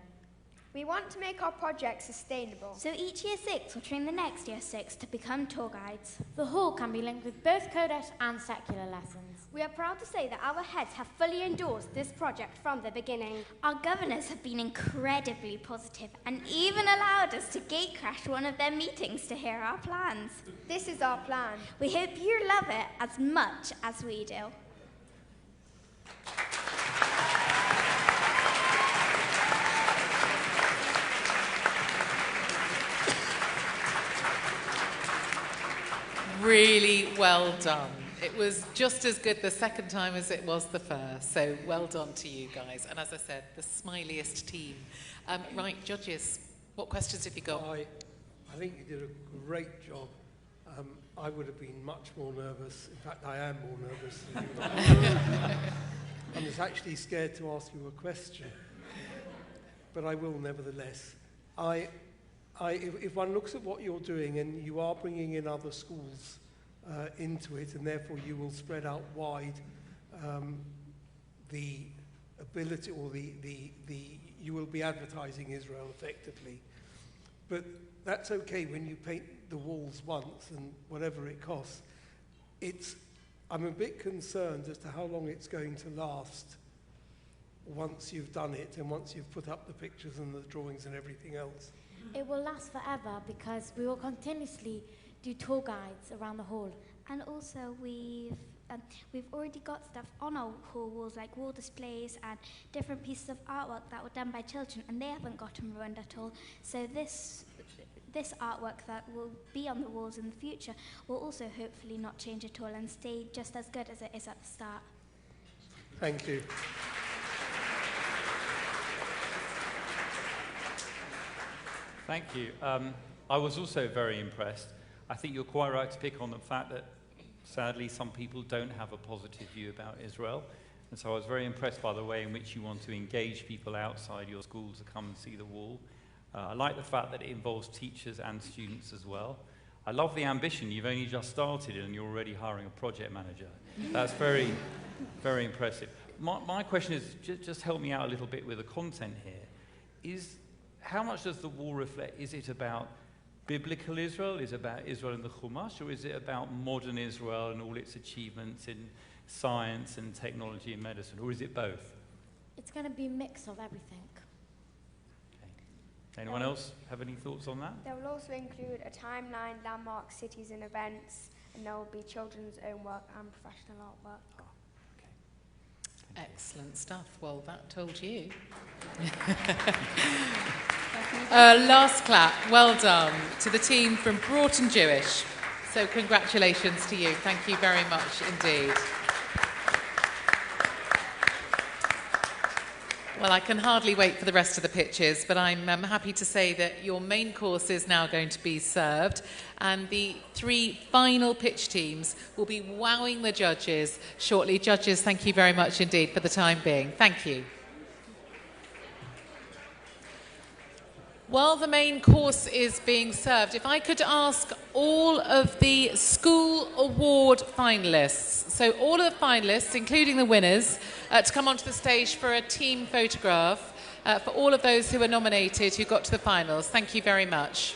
We want to make our project sustainable. So each Year 6 will train the next Year 6 to become tour guides. The hall can be linked with both Kodesh and secular lessons. We are proud to say that our heads have fully endorsed this project from the beginning. Our governors have been incredibly positive and even allowed us to gatecrash one of their meetings to hear our plans. This is our plan. We hope you love it as much as we do. Really well done. It was just as good the second time as it was the first, so well done to you guys. And as I said, the smiliest team. Right, judges, what questions have you got? I think you did a great job. I would have been much more nervous. In fact, I am more nervous than you are. I'm just actually scared to ask you a question, but I will nevertheless. If one looks at what you're doing, and you are bringing in other schools into it, and therefore you will spread out wide the ability, or you will be advertising Israel effectively. But that's okay when you paint the walls once and whatever it costs. I'm a bit concerned as to how long it's going to last once you've done it and once you've put up the pictures and the drawings and everything else. It will last forever because we will continuously do tour guides around the hall. And also we've already got stuff on our hall walls, like wall displays and different pieces of artwork that were done by children, and they haven't gotten ruined at all. So this artwork that will be on the walls in the future will also hopefully not change at all and stay just as good as it is at the start. Thank you. Thank you. I was also very impressed. I think you're quite right to pick on the fact that, sadly, some people don't have a positive view about Israel. And so I was very impressed by the way in which you want to engage people outside your school to come and see the wall. I like the fact that it involves teachers and students as well. I love the ambition. You've only just started and you're already hiring a project manager. That's very, very impressive. My question is, just help me out a little bit with the content here. How much does the wall reflect? Is it about biblical Israel? Is it about Israel in the Chumash? Or is it about modern Israel and all its achievements in science and technology and medicine? Or is it both? It's going to be a mix of everything. Okay. Anyone else have any thoughts on that? There will also include a timeline, landmarks, cities and events, and there will be children's own work and professional artwork. Excellent stuff. Well, that told you. Last clap. Well done to the team from Broughton Jewish. So congratulations to you. Thank you very much indeed. Well, I can hardly wait for the rest of the pitches, but I'm happy to say that your main course is now going to be served, and the 3 final pitch teams will be wowing the judges shortly. Judges, thank you very much indeed for the time being. Thank you. While the main course is being served, if I could ask all of the school award finalists, so all of the finalists, including the winners, to come onto the stage for a team photograph for all of those who were nominated who got to the finals. Thank you very much.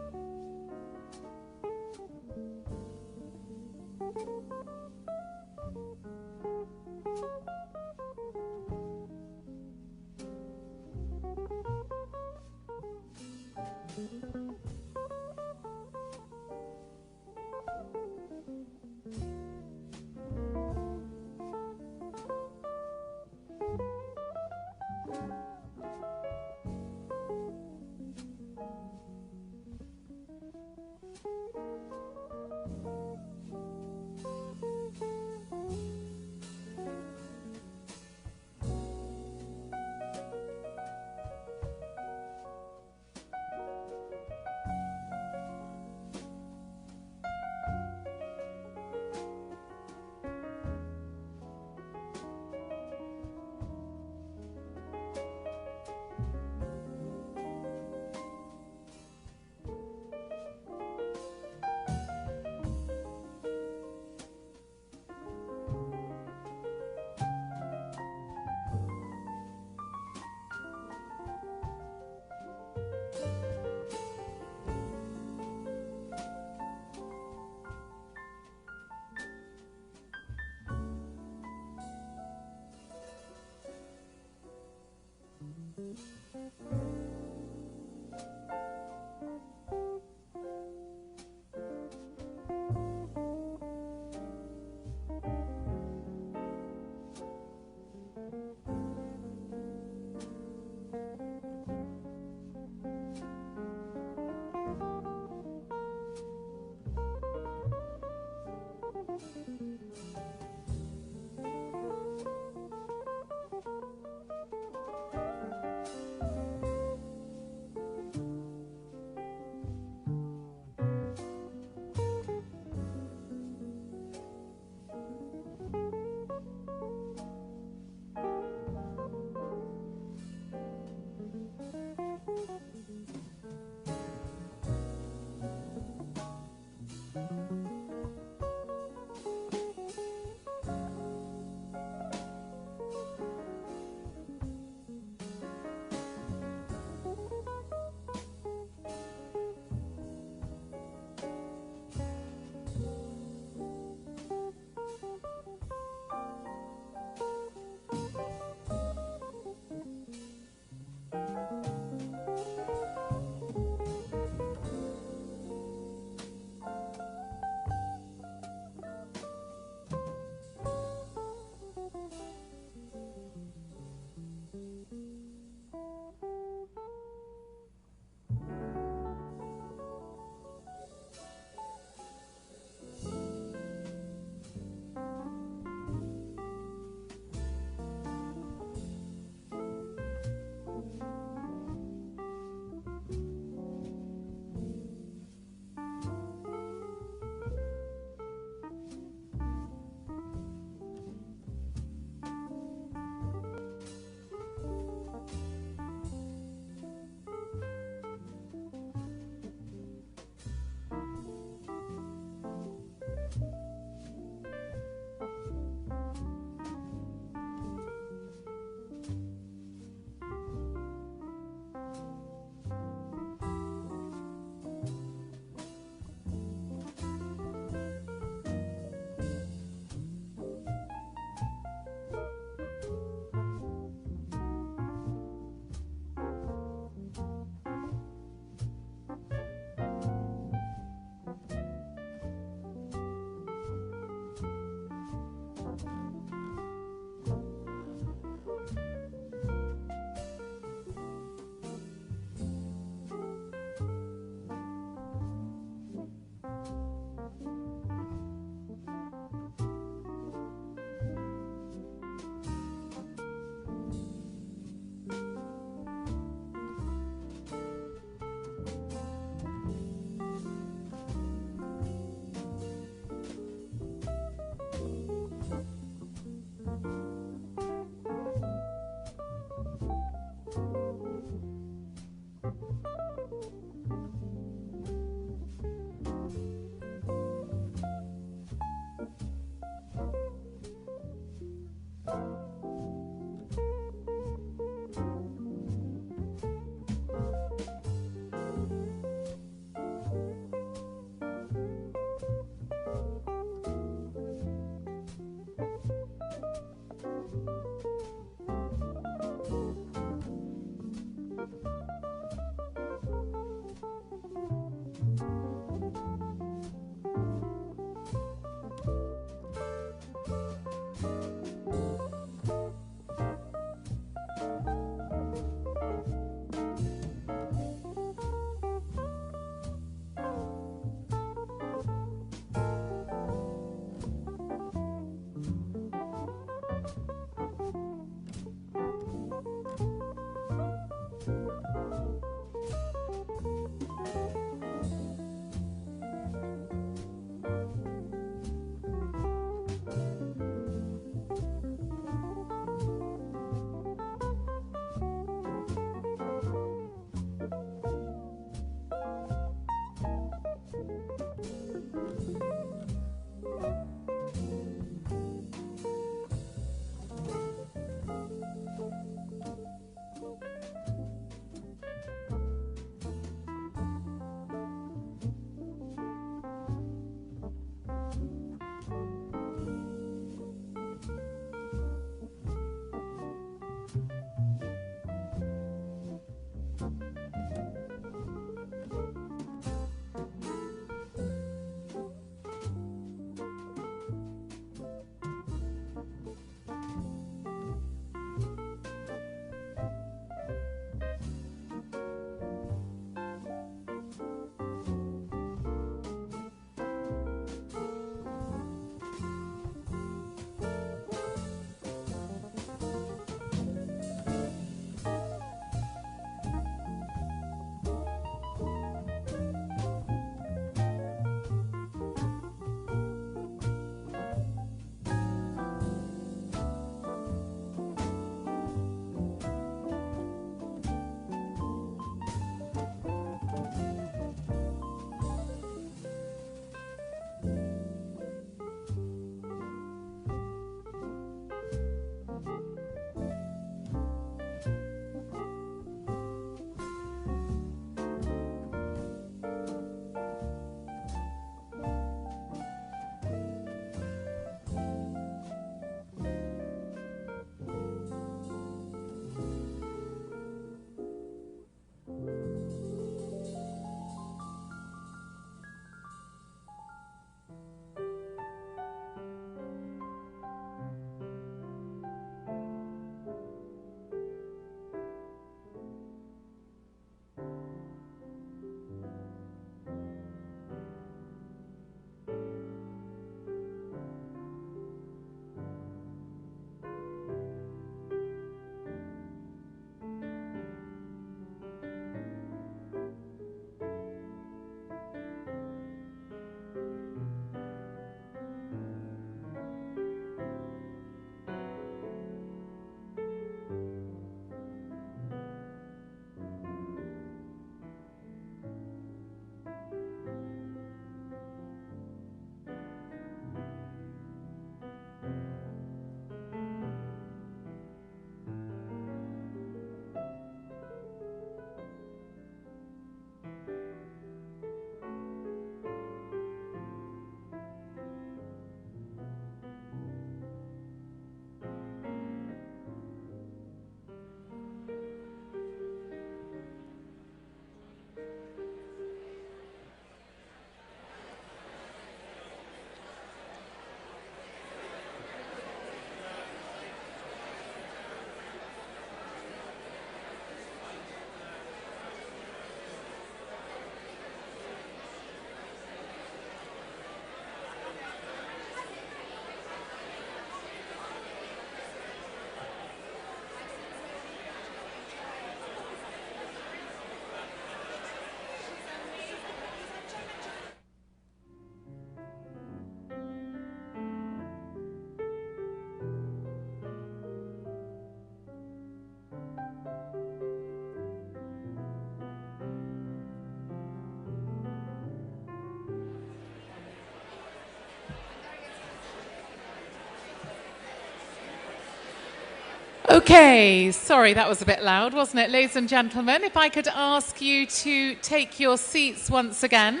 Okay, sorry, that was a bit loud, wasn't it, ladies and gentlemen? If I could ask you to take your seats once again.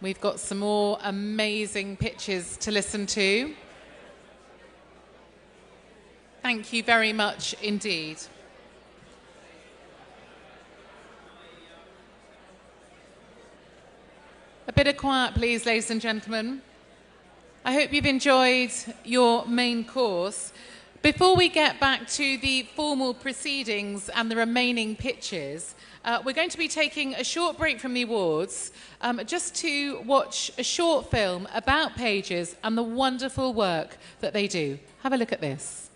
We've got some more amazing pitches to listen to. Thank you very much indeed. A bit of quiet, please, ladies and gentlemen. I hope you've enjoyed your main course. Before we get back to the formal proceedings and the remaining pitches, we're going to be taking a short break from the awards just to watch a short film about Pages and the wonderful work that they do. Have a look at this.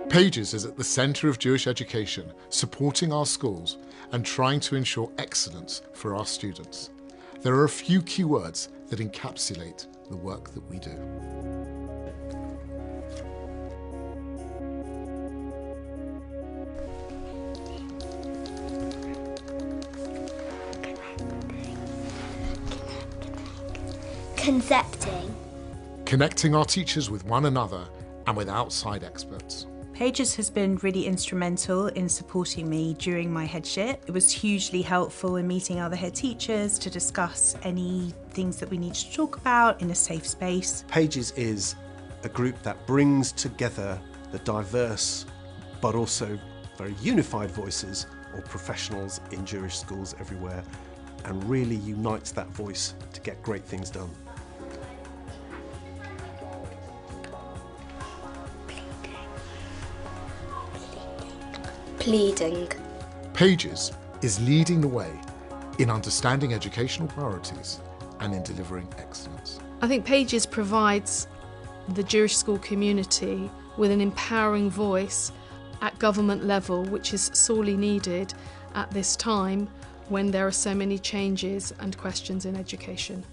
Pages is at the centre of Jewish education, supporting our schools and trying to ensure excellence for our students. There are a few key words that encapsulate the work that we do. Concepting. Connecting our teachers with one another and with outside experts. Pages has been really instrumental in supporting me during my headship. It was hugely helpful in meeting other head teachers to discuss any things that we need to talk about in a safe space. Pages is a group that brings together the diverse but also very unified voices of professionals in Jewish schools everywhere and really unites that voice to get great things done. Pleading. Pages is leading the way in understanding educational priorities and in delivering excellence. I think Pages provides the Jewish school community with an empowering voice at government level, which is sorely needed at this time when there are so many changes and questions in education.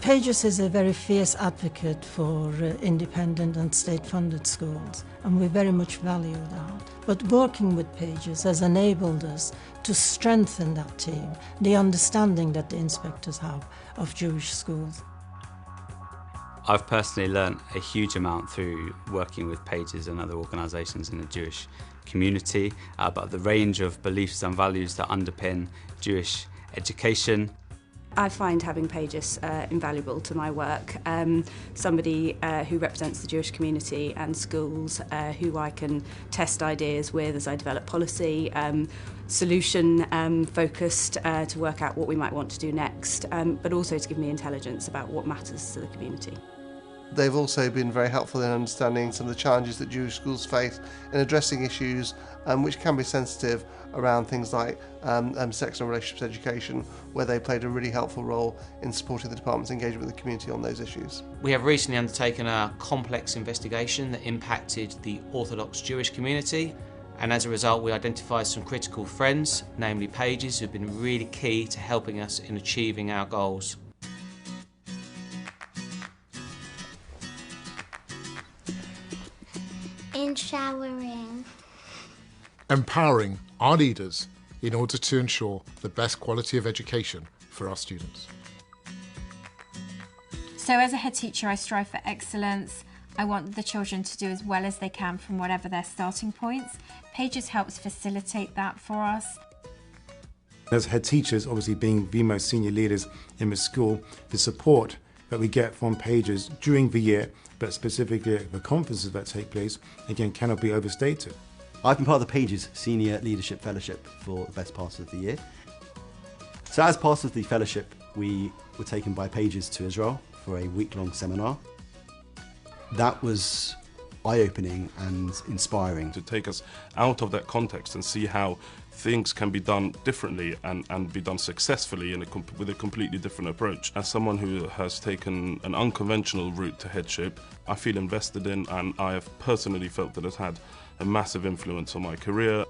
Pages is a very fierce advocate for independent and state-funded schools, and we very much value that. But working with Pages has enabled us to strengthen that team, the understanding that the inspectors have of Jewish schools. I've personally learnt a huge amount through working with Pages and other organisations in the Jewish community about the range of beliefs and values that underpin Jewish education. I find having Pages invaluable to my work. Somebody who represents the Jewish community and schools, who I can test ideas with as I develop policy, solution focused to work out what we might want to do next, but also to give me intelligence about what matters to the community. They've also been very helpful in understanding some of the challenges that Jewish schools face in addressing issues which can be sensitive around things like sex and relationships education, where they played a really helpful role in supporting the department's engagement with the community on those issues. We have recently undertaken a complex investigation that impacted the Orthodox Jewish community, and as a result we identified some critical friends, namely Pages, who've been really key to helping us in achieving our goals. In showering. Empowering our leaders in order to ensure the best quality of education for our students. So as a head teacher, I strive for excellence. I want the children to do as well as they can from whatever their starting points. Pages helps facilitate that for us. As head teachers, obviously being the most senior leaders in the school, the support that we get from Pages during the year, but specifically at the conferences that take place, again, cannot be overstated. I've been part of the Pages Senior Leadership Fellowship for the best part of the year. So as part of the fellowship, we were taken by Pages to Israel for a week-long seminar. That was eye-opening and inspiring. To take us out of that context and see how things can be done differently and be done successfully with a completely different approach. As someone who has taken an unconventional route to headship, I feel invested in, and I have personally felt that it's had a massive influence on my career.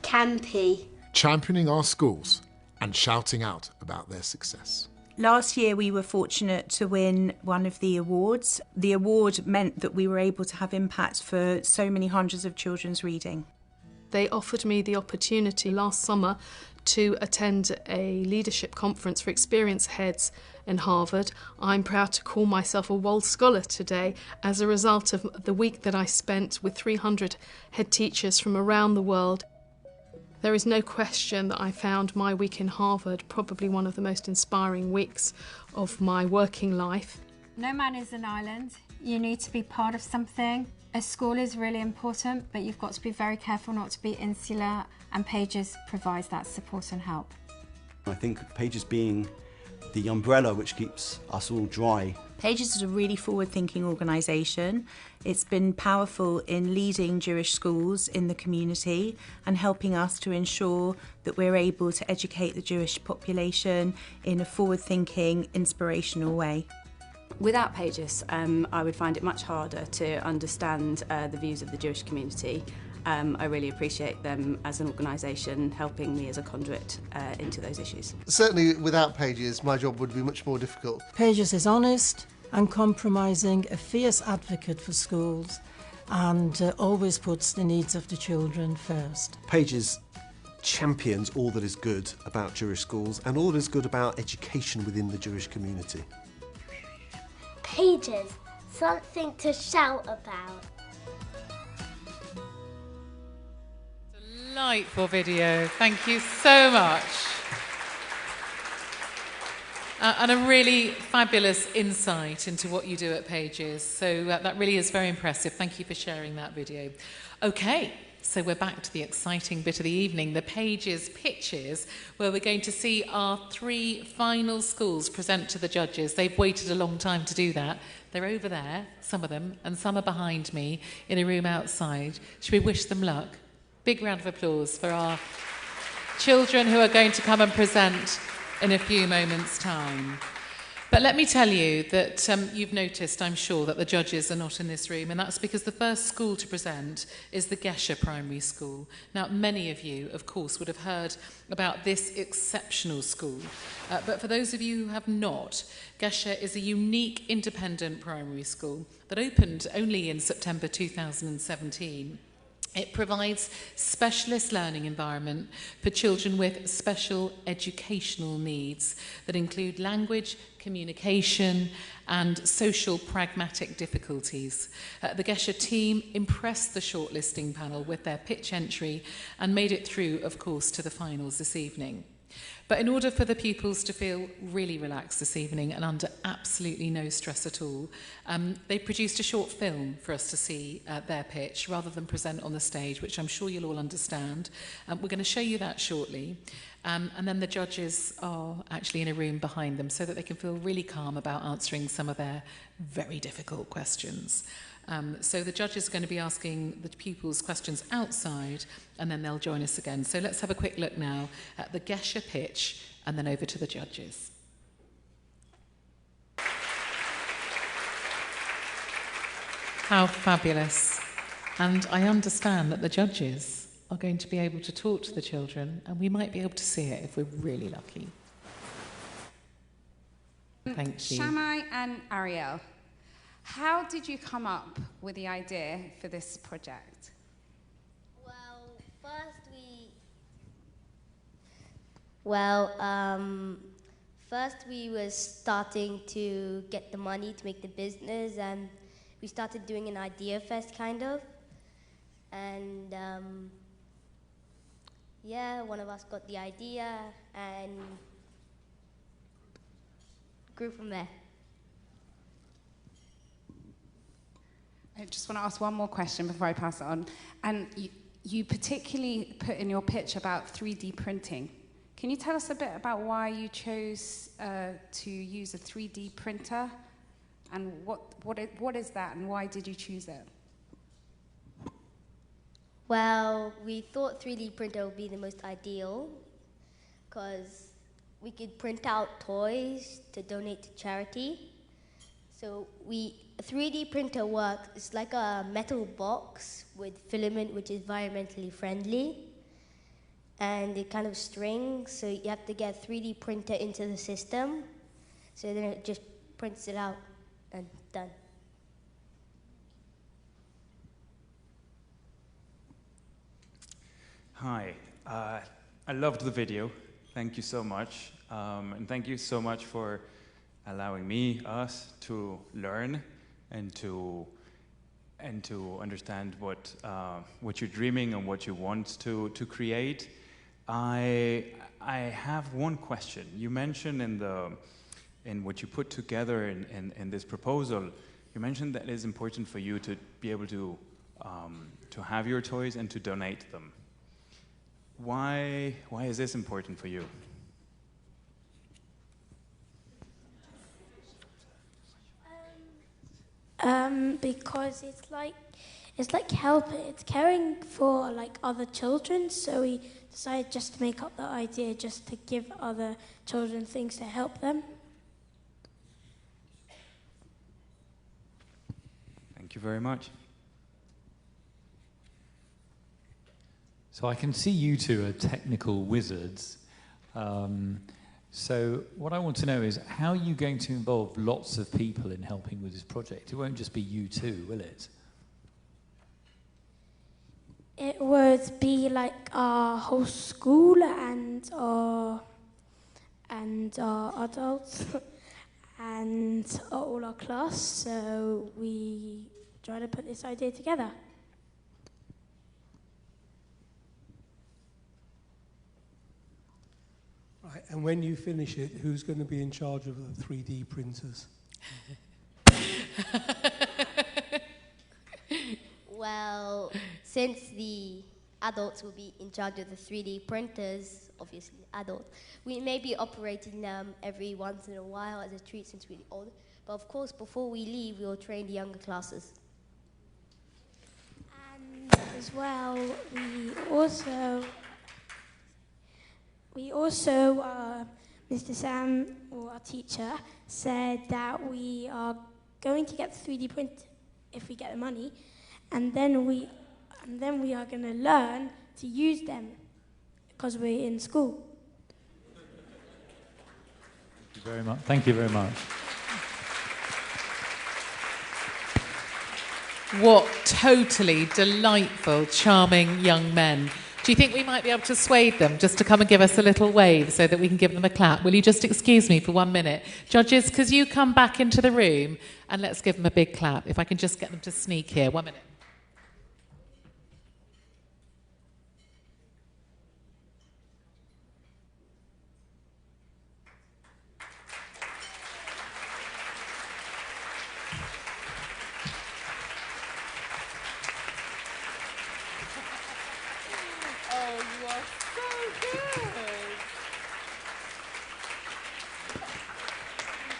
Campy. Championing our schools and shouting out about their success. Last year we were fortunate to win one of the awards. The award meant that we were able to have impact for so many hundreds of children's reading. They offered me the opportunity last summer to attend a leadership conference for experienced heads in Harvard. I'm proud to call myself a Wald Scholar today as a result of the week that I spent with 300 head teachers from around the world. There is no question that I found my week in Harvard probably one of the most inspiring weeks of my working life. No man is an island. You need to be part of something. A school is really important, but you've got to be very careful not to be insular, and Pages provides that support and help. I think Pages being the umbrella which keeps us all dry. Pages is a really forward-thinking organisation. It's been powerful in leading Jewish schools in the community and helping us to ensure that we're able to educate the Jewish population in a forward-thinking, inspirational way. Without Pages, I would find it much harder to understand the views of the Jewish community. I really appreciate them as an organisation helping me as a conduit into those issues. Certainly without Pages, my job would be much more difficult. Pages is honest, uncompromising, a fierce advocate for schools, and always puts the needs of the children first. Pages champions all that is good about Jewish schools and all that is good about education within the Jewish community. Pages, something to shout about. Delightful video. Thank you so much. And a really fabulous insight into what you do at Pages. So that really is very impressive. Thank you for sharing that video. Okay, so we're back to the exciting bit of the evening, the Pages pitches, where we're going to see our 3 final schools present to the judges. They've waited a long time to do that. They're over there, some of them, and some are behind me in a room outside. Should we wish them luck? Big round of applause for our children who are going to come and present in a few moments' time. But let me tell you that you've noticed, I'm sure, that the judges are not in this room, and that's because the first school to present is the Gesher Primary School. Now, many of you, of course, would have heard about this exceptional school, but for those of you who have not, Gesher is a unique independent primary school that opened only in September 2017. It provides specialist learning environment for children with special educational needs that include language, communication and social pragmatic difficulties. The Gesher team impressed the shortlisting panel with their pitch entry and made it through, of course, to the finals this evening. But in order for the pupils to feel really relaxed this evening and under absolutely no stress at all, they produced a short film for us to see their pitch rather than present on the stage, which I'm sure you'll all understand. We're going to show you that shortly. And then the judges are actually in a room behind them so that they can feel really calm about answering some of their very difficult questions. So the judges are going to be asking the pupils questions outside and then they'll join us again. So let's have a quick look now at the Gesher pitch and then over to the judges. How fabulous. And I understand that the judges are going to be able to talk to the children and we might be able to see it if we're really lucky. Thank you. Shammai and Ariel, how did you come up with the idea for this project? First we were starting to get the money to make the business, and we started doing an idea fest kind of, and yeah, one of us got the idea and grew from there. I just want to ask one more question before I pass it on. And you particularly put in your pitch about 3D printing. Can you tell us a bit about why you chose to use a 3D printer? And what is that and why did you choose it? Well, we thought 3D printer would be the most ideal because we could print out toys to donate to charity. So a 3D printer works, it's like a metal box with filament which is environmentally friendly, and it kind of strings, so you have to get a 3D printer into the system, so then it just prints it out and done. Hi, I loved the video. Thank you so much. And thank you so much for allowing us to learn and to understand what you're dreaming and what you want to create. I have one question. You mentioned in what you put together in this proposal, you mentioned that it is important for you to be able to have your toys and to donate them. Why is this important for you? Because it's like helping, it's caring for like other children. So we decided just to make up the idea, just to give other children things to help them. Thank you very much. So I can see you two are technical wizards. So what I want to know is, how are you going to involve lots of people in helping with this project? It won't just be you two, will it? It would be like our whole school and our adults and all our class. So we try to put this idea together. Right, and when you finish it, who's going to be in charge of the 3D printers? Well, since the adults will be in charge of the 3D printers, obviously adults, we may be operating them every once in a while as a treat since we're old. But of course, before we leave, we'll train the younger classes. And as well, we also, Mr. Sam, or our teacher, said that we are going to get the 3D print if we get the money, and then we are going to learn to use them because we're in school. Thank you very much. Thank you very much. What totally delightful, charming young men. Do you think we might be able to sway them just to come and give us a little wave so that we can give them a clap? Will you just excuse me for 1 minute? Judges, could you come back into the room and let's give them a big clap? If I can just get them to sneak here. 1 minute.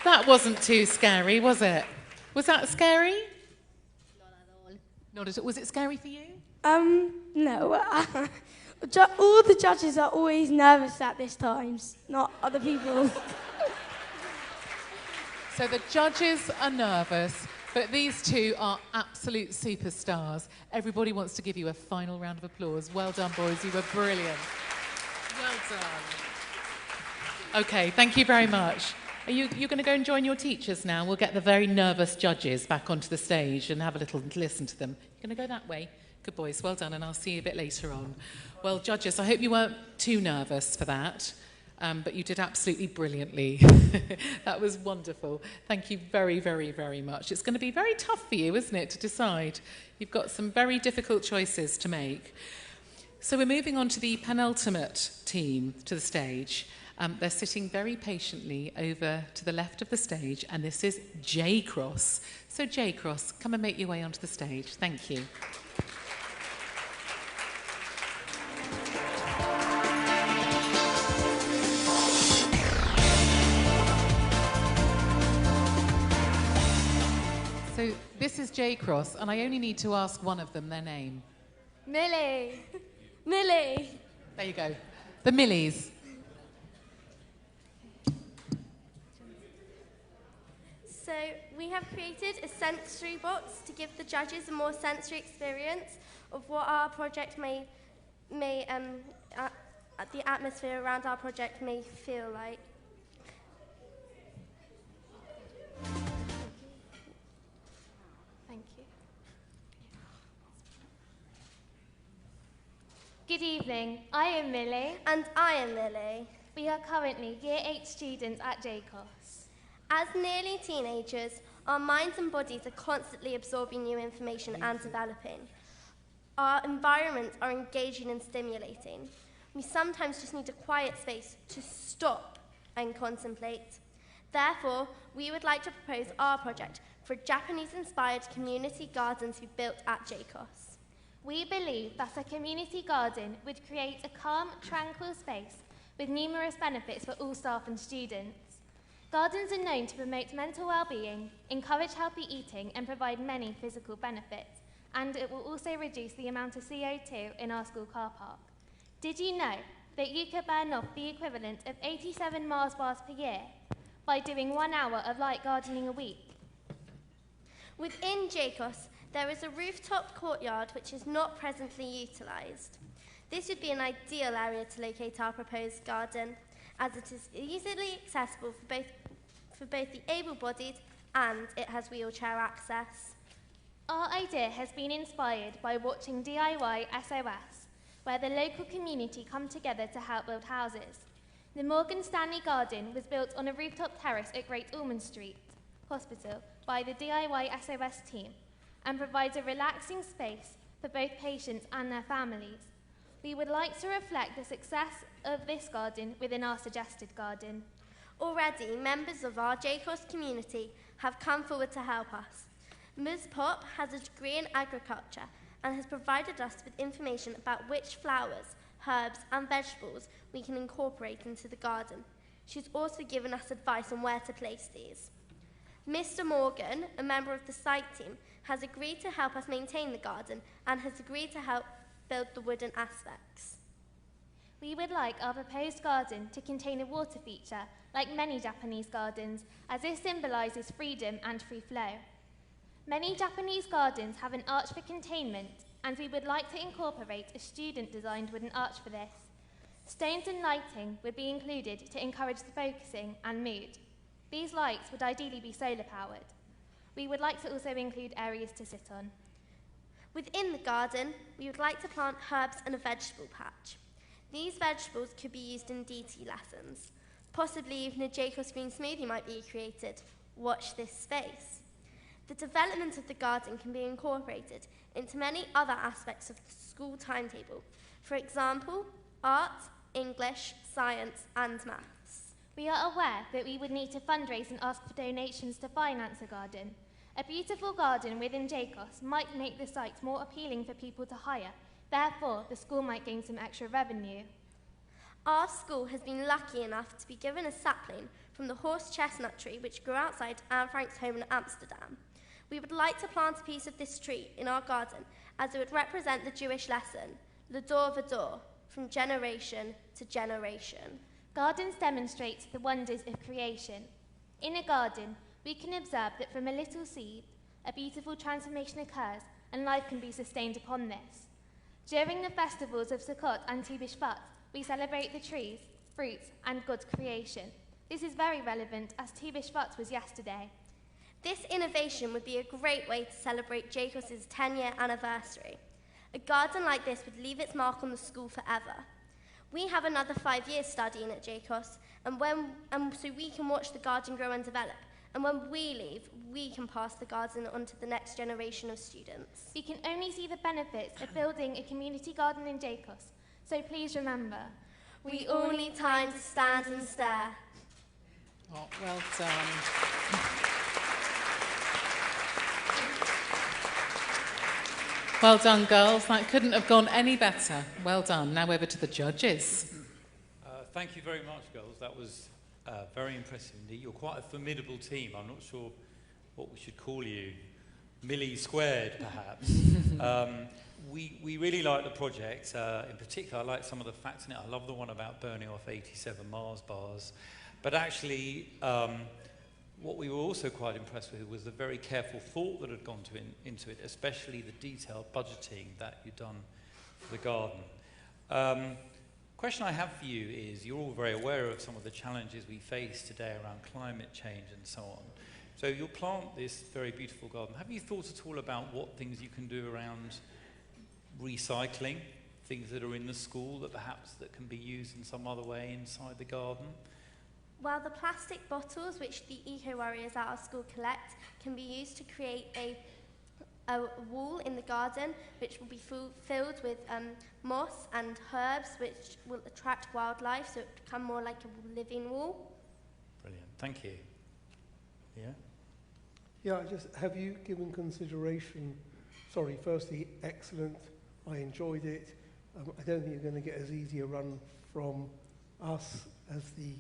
That wasn't too scary, was it? Was that scary? Not at all. Not at all. Was it scary for you? No. All the judges are always nervous at this times, not other people. So the judges are nervous, but these two are absolute superstars. Everybody wants to give you a final round of applause. Well done, boys. You were brilliant. Well done. Okay, thank you very much. Are you going to go and join your teachers now? We'll get the very nervous judges back onto the stage and have a little listen to them. You're going to go that way? Good boys, well done, and I'll see you a bit later on. Well, judges, I hope you weren't too nervous for that, but you did absolutely brilliantly. That was wonderful. Thank you very, very, very much. It's going to be very tough for you, isn't it, to decide? You've got some very difficult choices to make. So we're moving on to the penultimate team to the stage. They're sitting very patiently over to the left of the stage, and this is J Cross. So J Cross, come and make your way onto the stage. Thank you. So this is J Cross, and I only need to ask one of them their name. Millie. Millie. There you go. The Millies. So we have created a sensory box to give the judges a more sensory experience of what our project may the atmosphere around our project may feel like. Thank you. Good evening, I am Millie. And I am Lily. We are currently Year 8 students at JCOS. As nearly teenagers, our minds and bodies are constantly absorbing new information and developing. Our environments are engaging and stimulating. We sometimes just need a quiet space to stop and contemplate. Therefore, we would like to propose our project for Japanese-inspired community garden to be built at JCOS. We believe that a community garden would create a calm, tranquil space with numerous benefits for all staff and students. Gardens are known to promote mental well-being, encourage healthy eating, and provide many physical benefits, and it will also reduce the amount of CO2 in our school car park. Did you know that you could burn off the equivalent of 87 Mars bars per year by doing 1 hour of light gardening a week? Within JCOS, there is a rooftop courtyard which is not presently utilised. This would be an ideal area to locate our proposed garden, as it is easily accessible for both the able-bodied and it has wheelchair access. Our idea has been inspired by watching DIY SOS, where the local community come together to help build houses. The Morgan Stanley Garden was built on a rooftop terrace at Great Ormond Street Hospital by the DIY SOS team and provides a relaxing space for both patients and their families. We would like to reflect the success of this garden within our suggested garden. Already, members of our JCOS community have come forward to help us. Ms. Pop has a degree in agriculture and has provided us with information about which flowers, herbs and vegetables we can incorporate into the garden. She's also given us advice on where to place these. Mr. Morgan, a member of the site team, has agreed to help us maintain the garden and has agreed to help build the wooden aspects. We would like our proposed garden to contain a water feature, like many Japanese gardens, as this symbolises freedom and free flow. Many Japanese gardens have an arch for containment, and we would like to incorporate a student-designed wooden arch for this. Stones and lighting would be included to encourage the focusing and mood. These lights would ideally be solar-powered. We would like to also include areas to sit on. Within the garden, we would like to plant herbs and a vegetable patch. These vegetables could be used in DT lessons. Possibly even a JCOS green smoothie might be created. Watch this space. The development of the garden can be incorporated into many other aspects of the school timetable. For example, art, English, science and maths. We are aware that we would need to fundraise and ask for donations to finance a garden. A beautiful garden within JCOS might make the site more appealing for people to hire. Therefore, the school might gain some extra revenue. Our school has been lucky enough to be given a sapling from the horse chestnut tree which grew outside Anne Frank's home in Amsterdam. We would like to plant a piece of this tree in our garden as it would represent the Jewish lesson, l'dor v'dor, from generation to generation. Gardens demonstrate the wonders of creation. In a garden, we can observe that from a little seed, a beautiful transformation occurs and life can be sustained upon this. During the festivals of Sukkot and Tu B'Shvat, we celebrate the trees, fruits and God's creation. This is very relevant as Tu B'Shvat was yesterday. This innovation would be a great way to celebrate JCOS's 10-year anniversary. A garden like this would leave its mark on the school forever. We have another 5 years studying at JCOS, so we can watch the garden grow and develop. And when we leave, we can pass the garden on to the next generation of students. We can only see the benefits of building a community garden in JCOS, so please remember, we all need time to stand and stare. Oh, well done. Well done, girls. That couldn't have gone any better. Well done. Now over to the judges. Thank you very much, girls. That was very impressive indeed. You're quite a formidable team. I'm not sure what we should call you. Millie squared, perhaps. We really like the project. In particular, I like some of the facts in it. I love the one about burning off 87 Mars bars. But actually, what we were also quite impressed with was the very careful thought that had gone into it, especially the detailed budgeting that you've done for the garden. Question I have for you is, you're all very aware of some of the challenges we face today around climate change and so on. So you'll plant this very beautiful garden. Have you thought at all about what things you can do around recycling, things that are in the school that perhaps that can be used in some other way inside the garden? Well, the plastic bottles which the Eco Warriors at our school collect can be used to create a wall in the garden which will be filled with moss and herbs which will attract wildlife, so it will become more like a living wall. Brilliant, thank you. Yeah? Yeah, have you given consideration, sorry, firstly, excellent, I enjoyed it. I don't think you're going to get as easy a run from us as the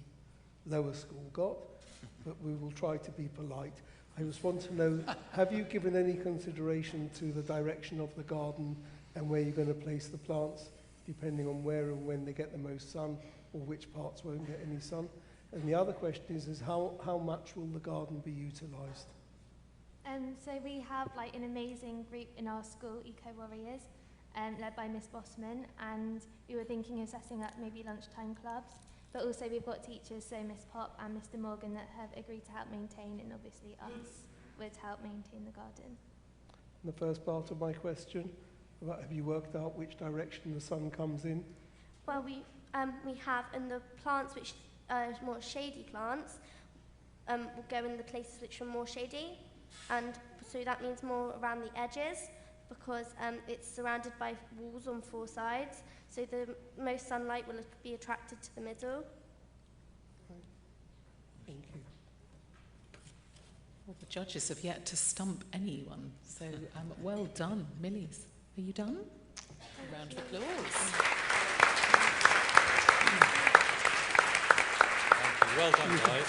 lower school got, but we will try to be polite. I just want to know, have you given any consideration to the direction of the garden and where you're going to place the plants, depending on where and when they get the most sun, or which parts won't get any sun? And the other question is how much will the garden be utilised? So we have like an amazing group in our school, Eco Warriors, led by Miss Bossman, and we were thinking of setting up maybe lunchtime clubs. But also we've got teachers, so Miss Pop and Mr Morgan, that have agreed to help maintain, and obviously us would help maintain the garden. And the first part of my question, about have you worked out which direction the sun comes in? Well, we have, and the plants which are more shady plants will go in the places which are more shady, and so that means more around the edges, because it's surrounded by walls on 4 sides, so the most sunlight will be attracted to the middle. Thank you. Well, the judges have yet to stump anyone, so well done. Millies, are you done? A round of applause. Well done, guys.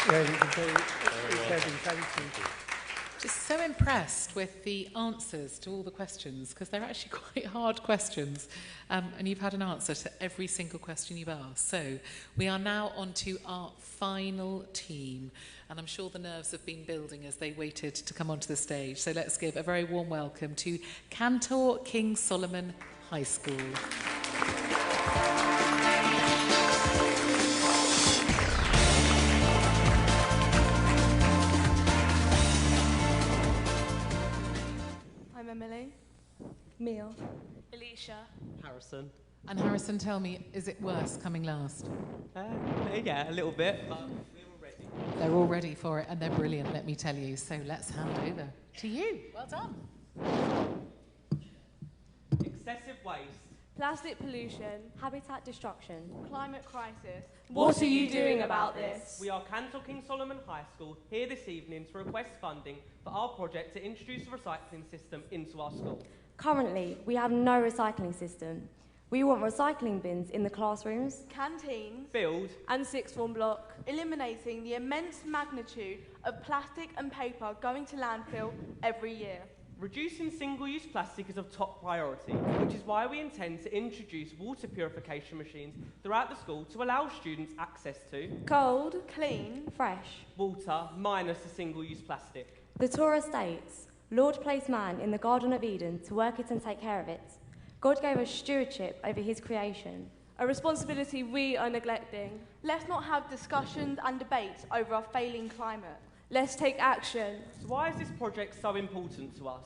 Thank you. Just so impressed with the answers to all the questions, because they're actually quite hard questions, and you've had an answer to every single question you've asked. So we are now on to our final team, and I'm sure the nerves have been building as they waited to come onto the stage. So let's give a very warm welcome to Cantor King Solomon High School. Emily. Mia. Alicia. Harrison. And Harrison, tell me, is it worse coming last? Yeah, a little bit, but we're all ready. They're all ready for it, and they're brilliant, let me tell you. So let's hand over to you. Well done. Excessive waste. Plastic pollution. Habitat destruction. Climate crisis. What are you doing about this? We are Cantor King Solomon High School here this evening to request funding for our project to introduce a recycling system into our school. Currently, we have no recycling system. We want recycling bins in the classrooms, canteens, field, and sixth form block, eliminating the immense magnitude of plastic and paper going to landfill every year. Reducing single-use plastic is of top priority, which is why we intend to introduce water purification machines throughout the school to allow students access to cold, clean, fresh water minus the single-use plastic. The Torah states, Lord placed man in the Garden of Eden to work it and take care of it. God gave us stewardship over his creation. A responsibility we are neglecting. Let's not have discussions and debates over our failing climate. Let's take action. So why is this project so important to us?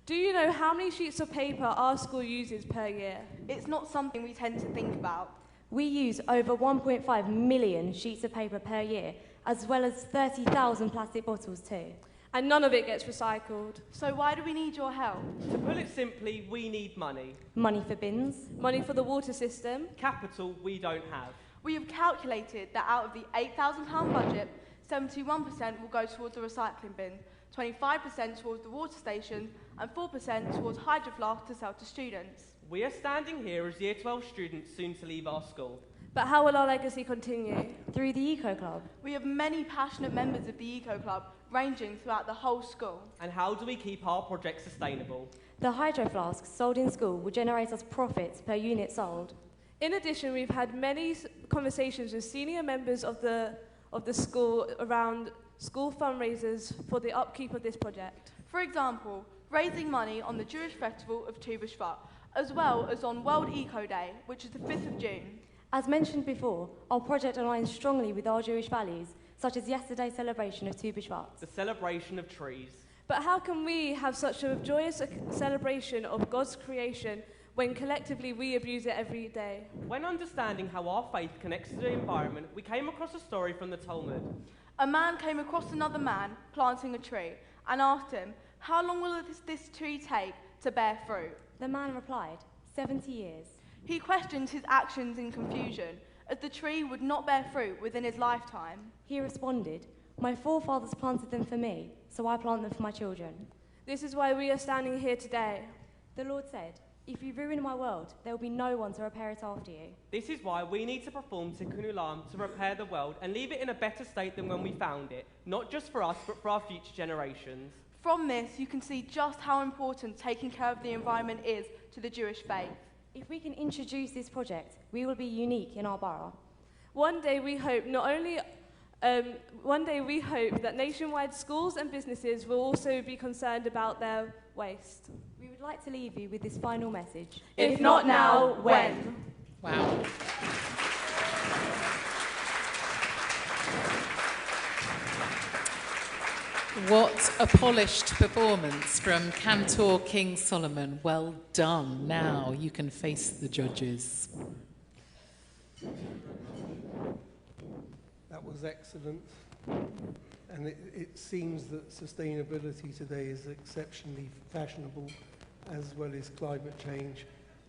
Do you know how many sheets of paper our school uses per year? It's not something we tend to think about. We use over 1.5 million sheets of paper per year, as well as 30,000 plastic bottles too. And none of it gets recycled. So why do we need your help? To put it simply, we need money. Money for bins. Money for the water system. Capital we don't have. We have calculated that out of the £8,000 budget, 71% will go towards the recycling bin, 25% towards the water station, and 4% towards Hydro Flask to sell to students. We are standing here as Year 12 students soon to leave our school. But how will our legacy continue? Through the Eco Club. We have many passionate members of the Eco Club, ranging throughout the whole school. And how do we keep our project sustainable? The Hydro Flask sold in school will generate us profits per unit sold. In addition, we've had many conversations with senior members of the school around school fundraisers for the upkeep of this project. For example, raising money on the Jewish festival of Tu B'Shvat, as well as on World Eco Day, which is the 5th of June. As mentioned before, our project aligns strongly with our Jewish values, such as yesterday's celebration of Tu B'Shvat. The celebration of trees. But how can we have such a joyous celebration of God's creation when collectively we abuse it every day. When understanding how our faith connects to the environment, we came across a story from the Talmud. A man came across another man planting a tree and asked him, "How long will this tree take to bear fruit?" The man replied, 70 years. He questioned his actions in confusion, as the tree would not bear fruit within his lifetime. He responded, "My forefathers planted them for me, so I plant them for my children." This is why we are standing here today. The Lord said, "If you ruin my world, there will be no one to repair it after you." This is why we need to perform Tikkun Olam to repair the world and leave it in a better state than when we found it, not just for us, but for our future generations. From this, you can see just how important taking care of the environment is to the Jewish faith. If we can introduce this project, we will be unique in our borough. One day we hope that nationwide schools and businesses will also be concerned about their waste. We would like to leave you with this final message. If not now, when? Wow. What a polished performance from Cantor King Solomon. Well done. Now you can face the judges. That was excellent. And it seems that sustainability today is exceptionally fashionable, as well as climate change.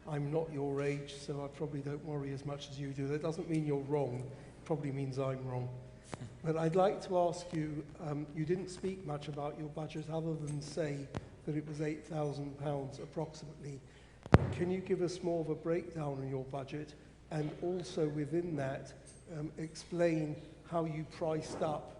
I'm not your age, so I probably don't worry as much as you do. That doesn't mean you're wrong. It probably means I'm wrong. But I'd like to ask you, you didn't speak much about your budget other than say that it was £8,000 approximately. Can you give us more of a breakdown on your budget, and also within that explain how you priced up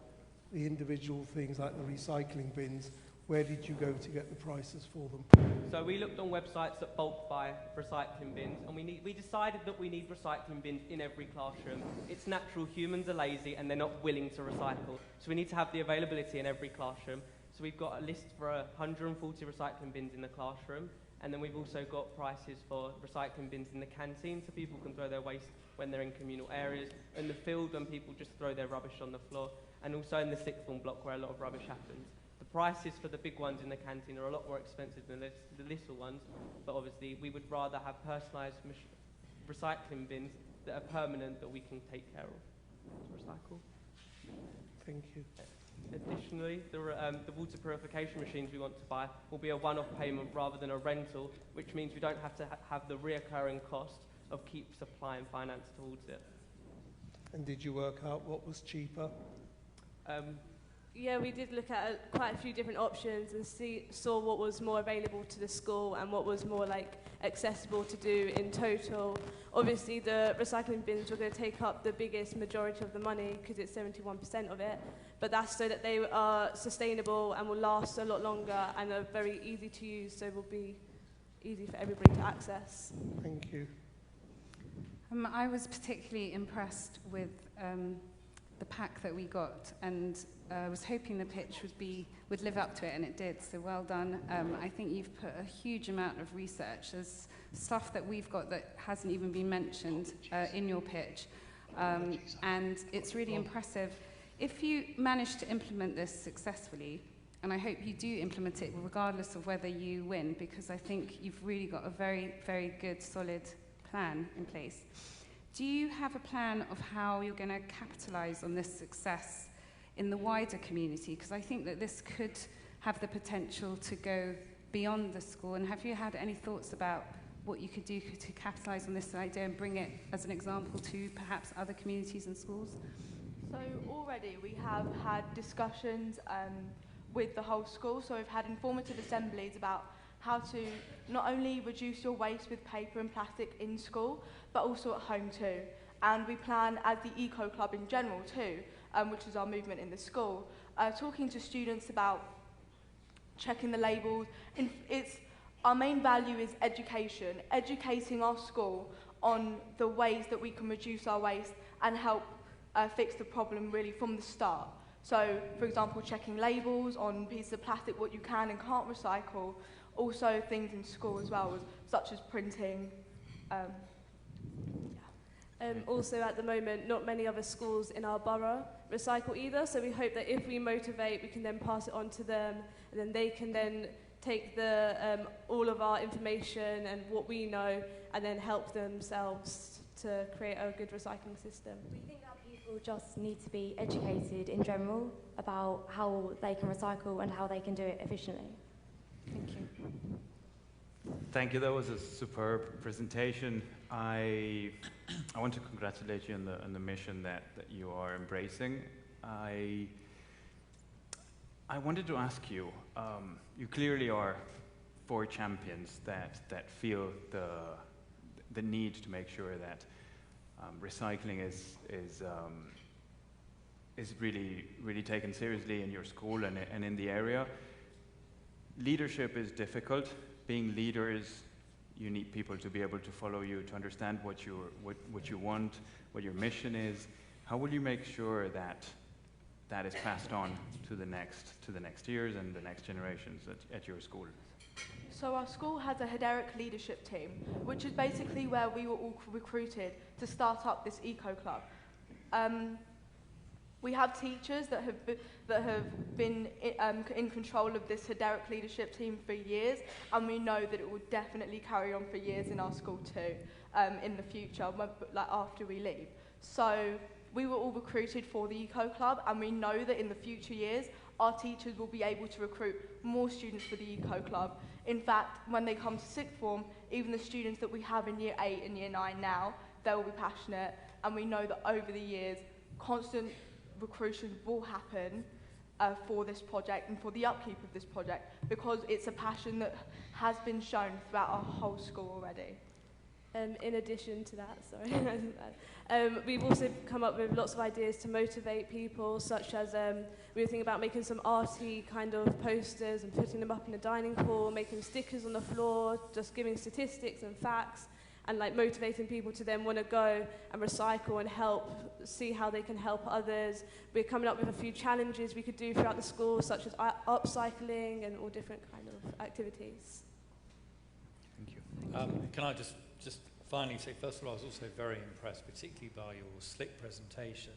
the individual things like the recycling bins? Where did you go to get the prices for them? So we looked on websites that bulk buy recycling bins, and we decided that we need recycling bins in every classroom. It's natural, humans are lazy and they're not willing to recycle. So we need to have the availability in every classroom. So we've got a list for 140 recycling bins in the classroom, and then we've also got prices for recycling bins in the canteen, so people can throw their waste when they're in communal areas, in the field when people just throw their rubbish on the floor, and also in the sixth form block where a lot of rubbish happens. The prices for the big ones in the canteen are a lot more expensive than the little ones, but obviously we would rather have personalised recycling bins that are permanent that we can take care of to recycle. Thank you. Additionally, the water purification machines we want to buy will be a one-off payment rather than a rental, which means we don't have to have the reoccurring cost of keep supplying finance towards it. And did you work out what was cheaper? Yeah, we did look at quite a few different options and saw what was more available to the school and what was more accessible to do in total. Obviously, the recycling bins were going to take up the biggest majority of the money because it's 71% of it, but that's so that they are sustainable and will last a lot longer and are very easy to use, so will be easy for everybody to access. Thank you. I was particularly impressed with the pack that we got, and I was hoping the pitch would live up to it, and it did, so well done. I think you've put a huge amount of research. There's stuff that we've got that hasn't even been mentioned in your pitch, and it's really impressive. If you manage to implement this successfully, and I hope you do implement it regardless of whether you win, because I think you've really got a very, very good, solid plan in place. Do you have a plan of how you're going to capitalise on this success in the wider community? Because I think that this could have the potential to go beyond the school. And have you had any thoughts about what you could do to capitalise on this idea and bring it as an example to perhaps other communities and schools? So already we have had discussions with the whole school. So we've had informative assemblies about how to not only reduce your waste with paper and plastic in school, but also at home too. And we plan as the Eco Club in general too, which is our movement in the school, talking to students about checking the labels. Our main value is education, educating our school on the ways that we can reduce our waste and help fix the problem really from the start. So, for example, checking labels on pieces of plastic, what you can and can't recycle. Also things in school as well, such as printing. Also at the moment, not many other schools in our borough recycle either, so we hope that if we motivate, we can then pass it on to them, and then they can then take all of our information and what we know and then help themselves to create a good recycling system. We think that people just need to be educated in general about how they can recycle and how they can do it efficiently. Thank you. Thank you. That was a superb presentation. I want to congratulate you on the mission that you are embracing. I wanted to ask you, you clearly are 4 champions that feel the need to make sure that recycling is really taken seriously in your school and in the area. Leadership is difficult. Being leaders, you need people to be able to follow you, to understand what you want, what your mission is. How will you make sure that is passed on to the next years and the next generations at your school? So our school has a Hederic leadership team, which is basically where we were all recruited to start up this eco club. We have teachers that have been in control of this Hederic leadership team for years, and we know that it will definitely carry on for years in our school too, in the future, like after we leave. So we were all recruited for the Eco Club, and we know that in the future years, our teachers will be able to recruit more students for the Eco Club. In fact, when they come to sixth form, even the students that we have in year 8 and year 9 now, they will be passionate, and we know that over the years, constant recruitment will happen for this project and for the upkeep of this project, because it's a passion that has been shown throughout our whole school already. In addition to that, we've also come up with lots of ideas to motivate people, such as we were thinking about making some arty kind of posters and putting them up in the dining hall, making stickers on the floor, just giving statistics and facts, and like motivating people to then want to go and recycle and help, see how they can help others. We're coming up with a few challenges we could do throughout the school, such as upcycling and all different kind of activities. Thank you. Can I just finally say, first of all, I was also very impressed, particularly by your slick presentation.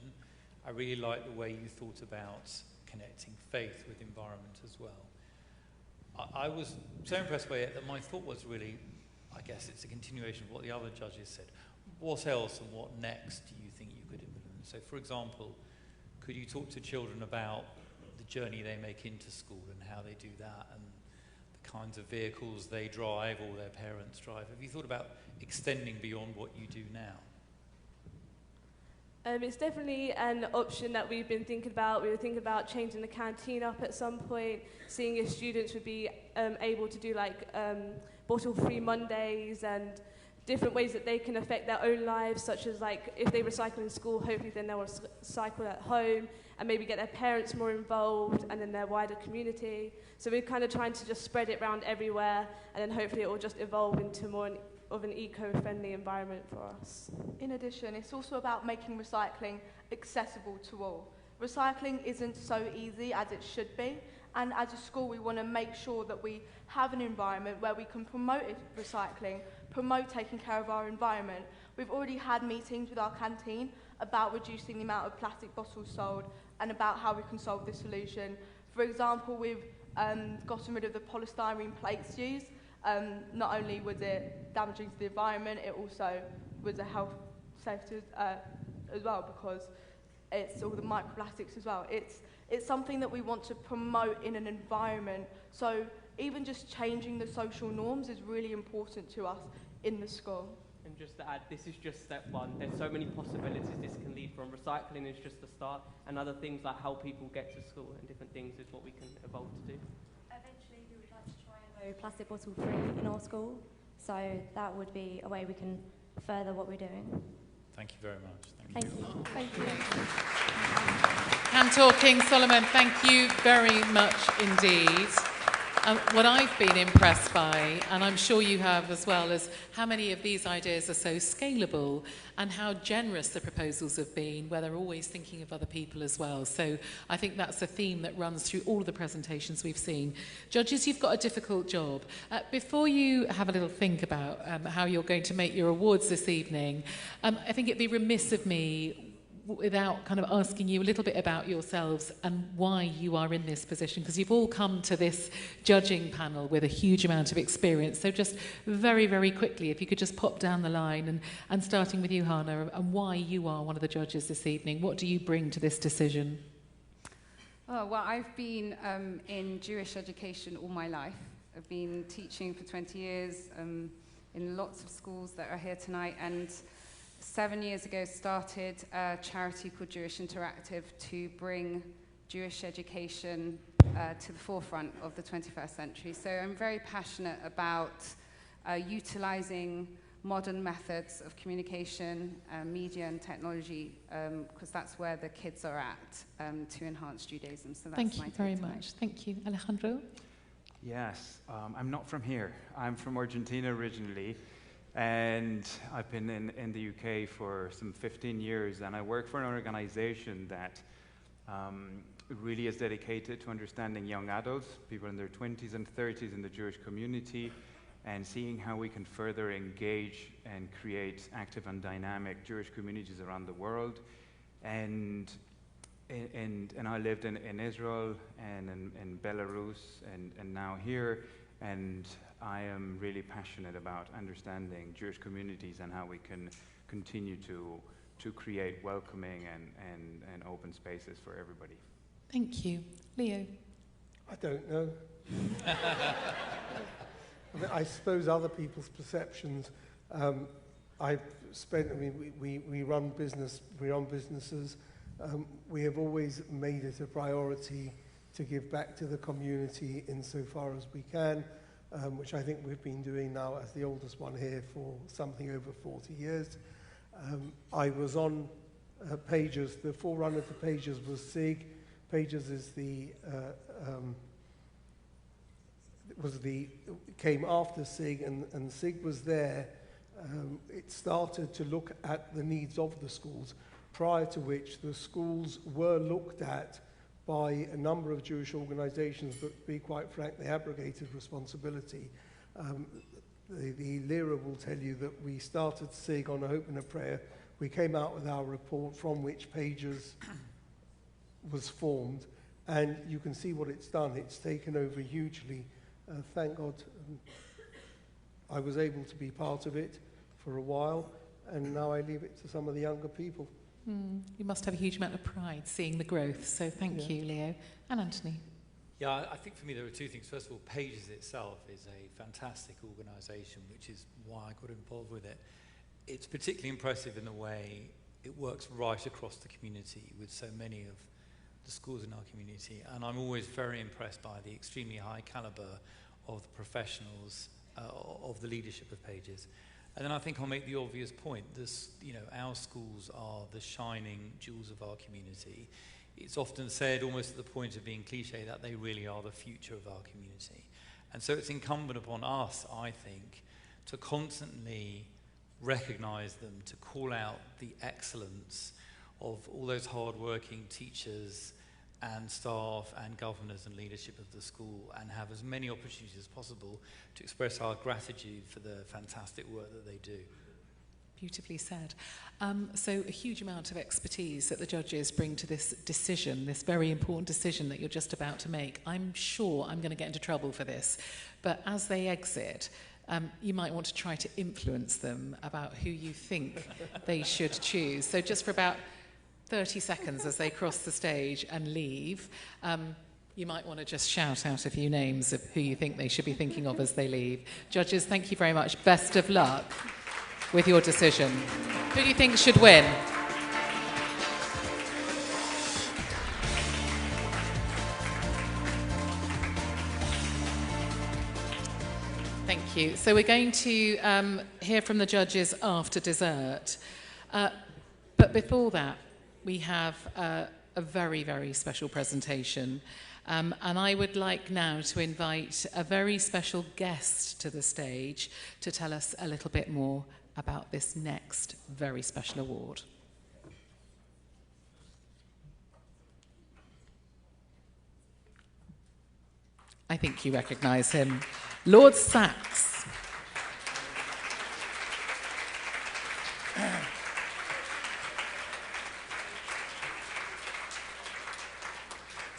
I really like the way you thought about connecting faith with environment as well. I was so impressed by it that my thought was really, I guess it's a continuation of what the other judges said. What else and what next do you think you could implement? So, for example, could you talk to children about the journey they make into school and how they do that, and the kinds of vehicles they drive or their parents drive? Have you thought about extending beyond what you do now? It's definitely an option that we've been thinking about. We were thinking about changing the canteen up at some point, seeing if students would be able to do like bottle-free Mondays and different ways that they can affect their own lives, such as like if they recycle in school, hopefully then they'll recycle at home and maybe get their parents more involved and then their wider community. So we're kind of trying to just spread it around everywhere, and then hopefully it will just evolve into more of an eco-friendly environment for us. In addition, it's also about making recycling accessible to all. Recycling isn't so easy as it should be, and as a school we want to make sure that we have an environment where we can promote recycling, promote taking care of our environment. We've already had meetings with our canteen about reducing the amount of plastic bottles sold and about how we can solve this solution. For example, we've gotten rid of the polystyrene plates used. Not only was it damaging to the environment, it also was a health safety as well, because it's all the microplastics as well. It's something that we want to promote in an environment. So even just changing the social norms is really important to us in the school. And just to add, this is just step one. There's so many possibilities this can lead from. Recycling is just the start, and other things like how people get to school and different things is what we can evolve to do. Eventually we would like to try and go plastic bottle free in our school, so that would be a way we can further what we're doing. Thank you very much. Thank you. Thank you. Hand talking, Solomon, thank you very much indeed. What I've been impressed by, and I'm sure you have as well, is how many of these ideas are so scalable and how generous the proposals have been, where they're always thinking of other people as well. So I think that's a theme that runs through all of the presentations we've seen. Judges, you've got a difficult job. Before you have a little think about how you're going to make your awards this evening, I think it'd be remiss of me without kind of asking you a little bit about yourselves and why you are in this position, because you've all come to this judging panel with a huge amount of experience. So just very, very quickly, if you could just pop down the line, and starting with you, Hannah, and why you are one of the judges this evening. What do you bring to this decision? Oh, well, I've been in Jewish education all my life. I've been teaching for 20 years in lots of schools that are here tonight, and 7 years ago started a charity called Jewish Interactive to bring Jewish education to the forefront of the 21st century. So I'm very passionate about utilizing modern methods of communication, media and technology, because that's where the kids are at, to enhance Judaism. So that's Thank you my very take much. Thank you. Alejandro? Yes, I'm not from here. I'm from Argentina originally, and I've been in the UK for some 15 years, and I work for an organization that really is dedicated to understanding young adults, people in their 20s and 30s in the Jewish community, and seeing how we can further engage and create active and dynamic Jewish communities around the world. And I lived in Israel and in Belarus and now here, and I am really passionate about understanding Jewish communities and how we can continue to create welcoming and open spaces for everybody. Thank you. Leo? I don't know. I mean, I suppose other people's perceptions. I've spent. I mean, we run businesses. We have always made it a priority to give back to the community insofar as we can, which I think we've been doing now as the oldest one here for something over 40 years. I was on Pages. The forerunner to Pages was SIG. Pages is came after SIG, and SIG was there. It started to look at the needs of the schools, prior to which the schools were looked at by a number of Jewish organizations, but to be quite frank, they abrogated responsibility. The Lira will tell you that we started SIG on a hope and a prayer. We came out with our report from which Pages was formed, and you can see what it's done. It's taken over hugely. Thank God I was able to be part of it for a while, and now I leave it to some of the younger people. You must have a huge amount of pride seeing the growth, so thank you, Leo. And Anthony? Yeah, I think for me there are two things. First of all, Pages itself is a fantastic organisation, which is why I got involved with it. It's particularly impressive in the way it works right across the community with so many of the schools in our community, and I'm always very impressed by the extremely high calibre of the professionals, of the leadership of Pages. And then I think I'll make the obvious point. Our schools are the shining jewels of our community. It's often said, almost at the point of being cliche, that they really are the future of our community. And so it's incumbent upon us, I think, to constantly recognise them, to call out the excellence of all those hard-working teachers and staff and governors and leadership of the school, and have as many opportunities as possible to express our gratitude for the fantastic work that they do. Beautifully said. So a huge amount of expertise that the judges bring to this decision, this very important decision that you're just about to make. I'm sure I'm going to get into trouble for this, but as they exit, you might want to try to influence them about who you think they should choose. So just for about 30 seconds as they cross the stage and leave, you might want to just shout out a few names of who you think they should be thinking of as they leave. Judges, thank you very much. Best of luck with your decision. Who do you think should win? Thank you. So we're going to hear from the judges after dessert. But before that, we have a very, very special presentation. And I would like now to invite a very special guest to the stage to tell us a little bit more about this next very special award. I think you recognise him. Lord Sachs.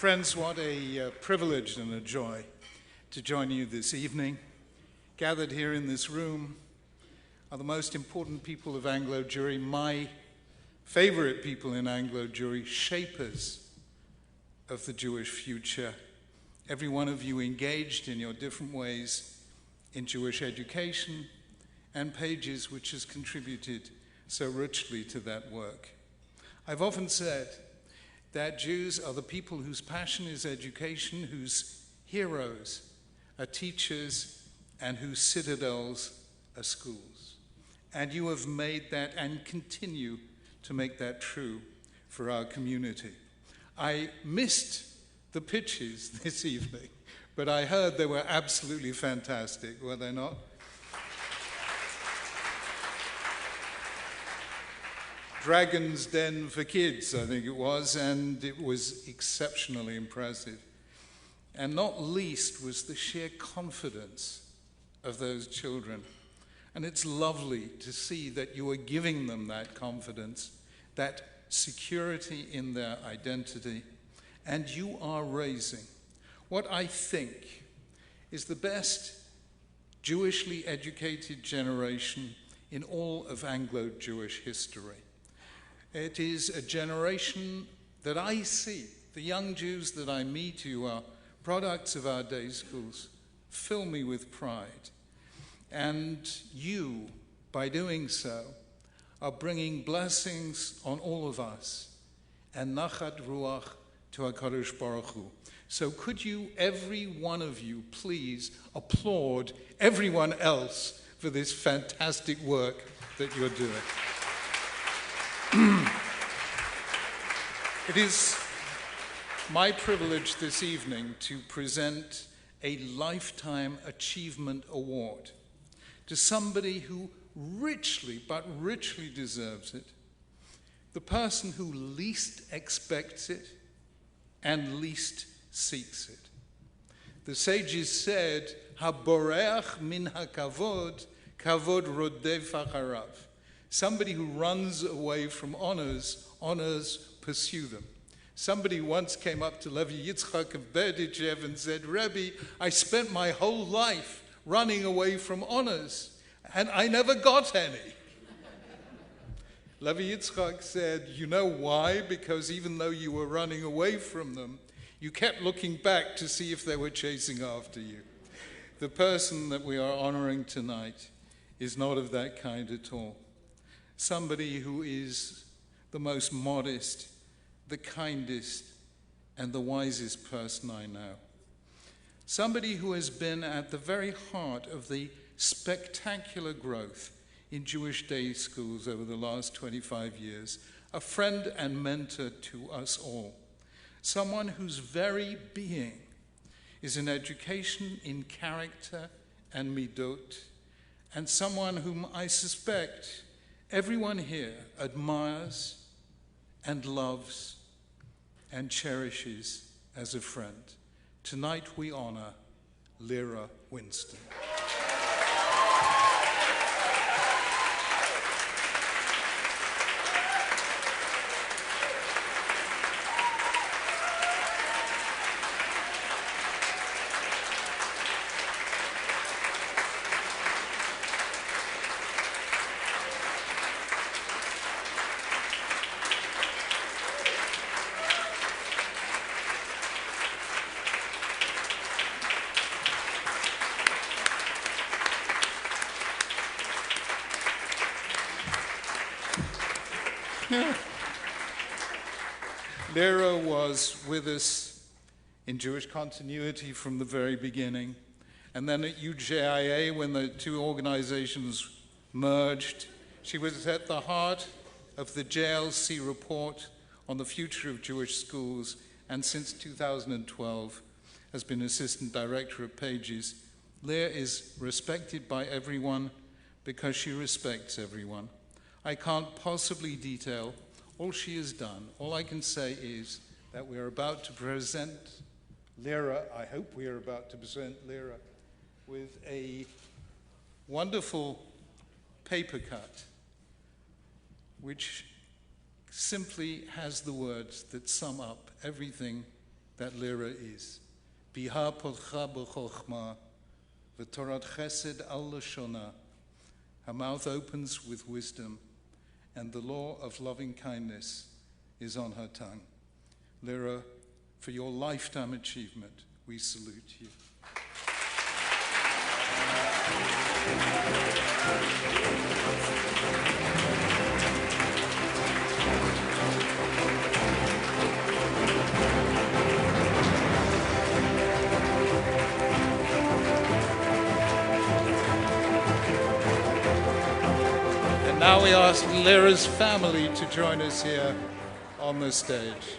Friends, what a privilege and a joy to join you this evening. Gathered here in this room are the most important people of Anglo Jewry, my favorite people in Anglo Jewry, shapers of the Jewish future. Every one of you engaged in your different ways in Jewish education, and Pages, which has contributed so richly to that work. I've often said that Jews are the people whose passion is education, whose heroes are teachers, and whose citadels are schools. And you have made that and continue to make that true for our community. I missed the pitches this evening, but I heard they were absolutely fantastic, were they not? Dragon's Den for Kids, I think it was, and it was exceptionally impressive. And not least was the sheer confidence of those children. And it's lovely to see that you are giving them that confidence, that security in their identity, and you are raising what I think is the best Jewishly educated generation in all of Anglo-Jewish history. It is a generation that I see, the young Jews that I meet who are products of our day schools, fill me with pride. And you, by doing so, are bringing blessings on all of us and nachat ruach to HaKadosh Baruch Hu. So could you, every one of you, please applaud everyone else for this fantastic work that you're doing. It is my privilege this evening to present a Lifetime Achievement Award to somebody who richly, but richly deserves it, the person who least expects it and least seeks it. The sages said, "Haboreach min hakavod, kavod rodev acharav." Somebody who runs away from honors, honors pursue them. Somebody once came up to Levi Yitzchak of Berdichev and said, "Rebbe, I spent my whole life running away from honors, and I never got any." Levi Yitzchak said, "You know why? Because even though you were running away from them, you kept looking back to see if they were chasing after you." The person that we are honoring tonight is not of that kind at all. Somebody who is the most modest, the kindest, and the wisest person I know. Somebody who has been at the very heart of the spectacular growth in Jewish day schools over the last 25 years, a friend and mentor to us all. Someone whose very being is an education in character and midot, and someone whom I suspect everyone here admires and loves and cherishes as a friend. Tonight we honor Lyra Winston. Lyra was with us in Jewish continuity from the very beginning. And then at UJIA, when the two organizations merged, she was at the heart of the JLC report on the future of Jewish schools, and since 2012 has been Assistant Director of Pages. Lyra is respected by everyone because she respects everyone. I can't possibly detail all she has done. All I can say is that we are about to present Lyra, I hope we are about to present Lyra with a wonderful paper cut which simply has the words that sum up everything that Lyra is. Biha podcha b'chochma, v'torat chesed al lashona. Her mouth opens with wisdom, and the law of loving kindness is on her tongue. Lyra, for your lifetime achievement, we salute you. And now we ask Lyra's family to join us here on the stage.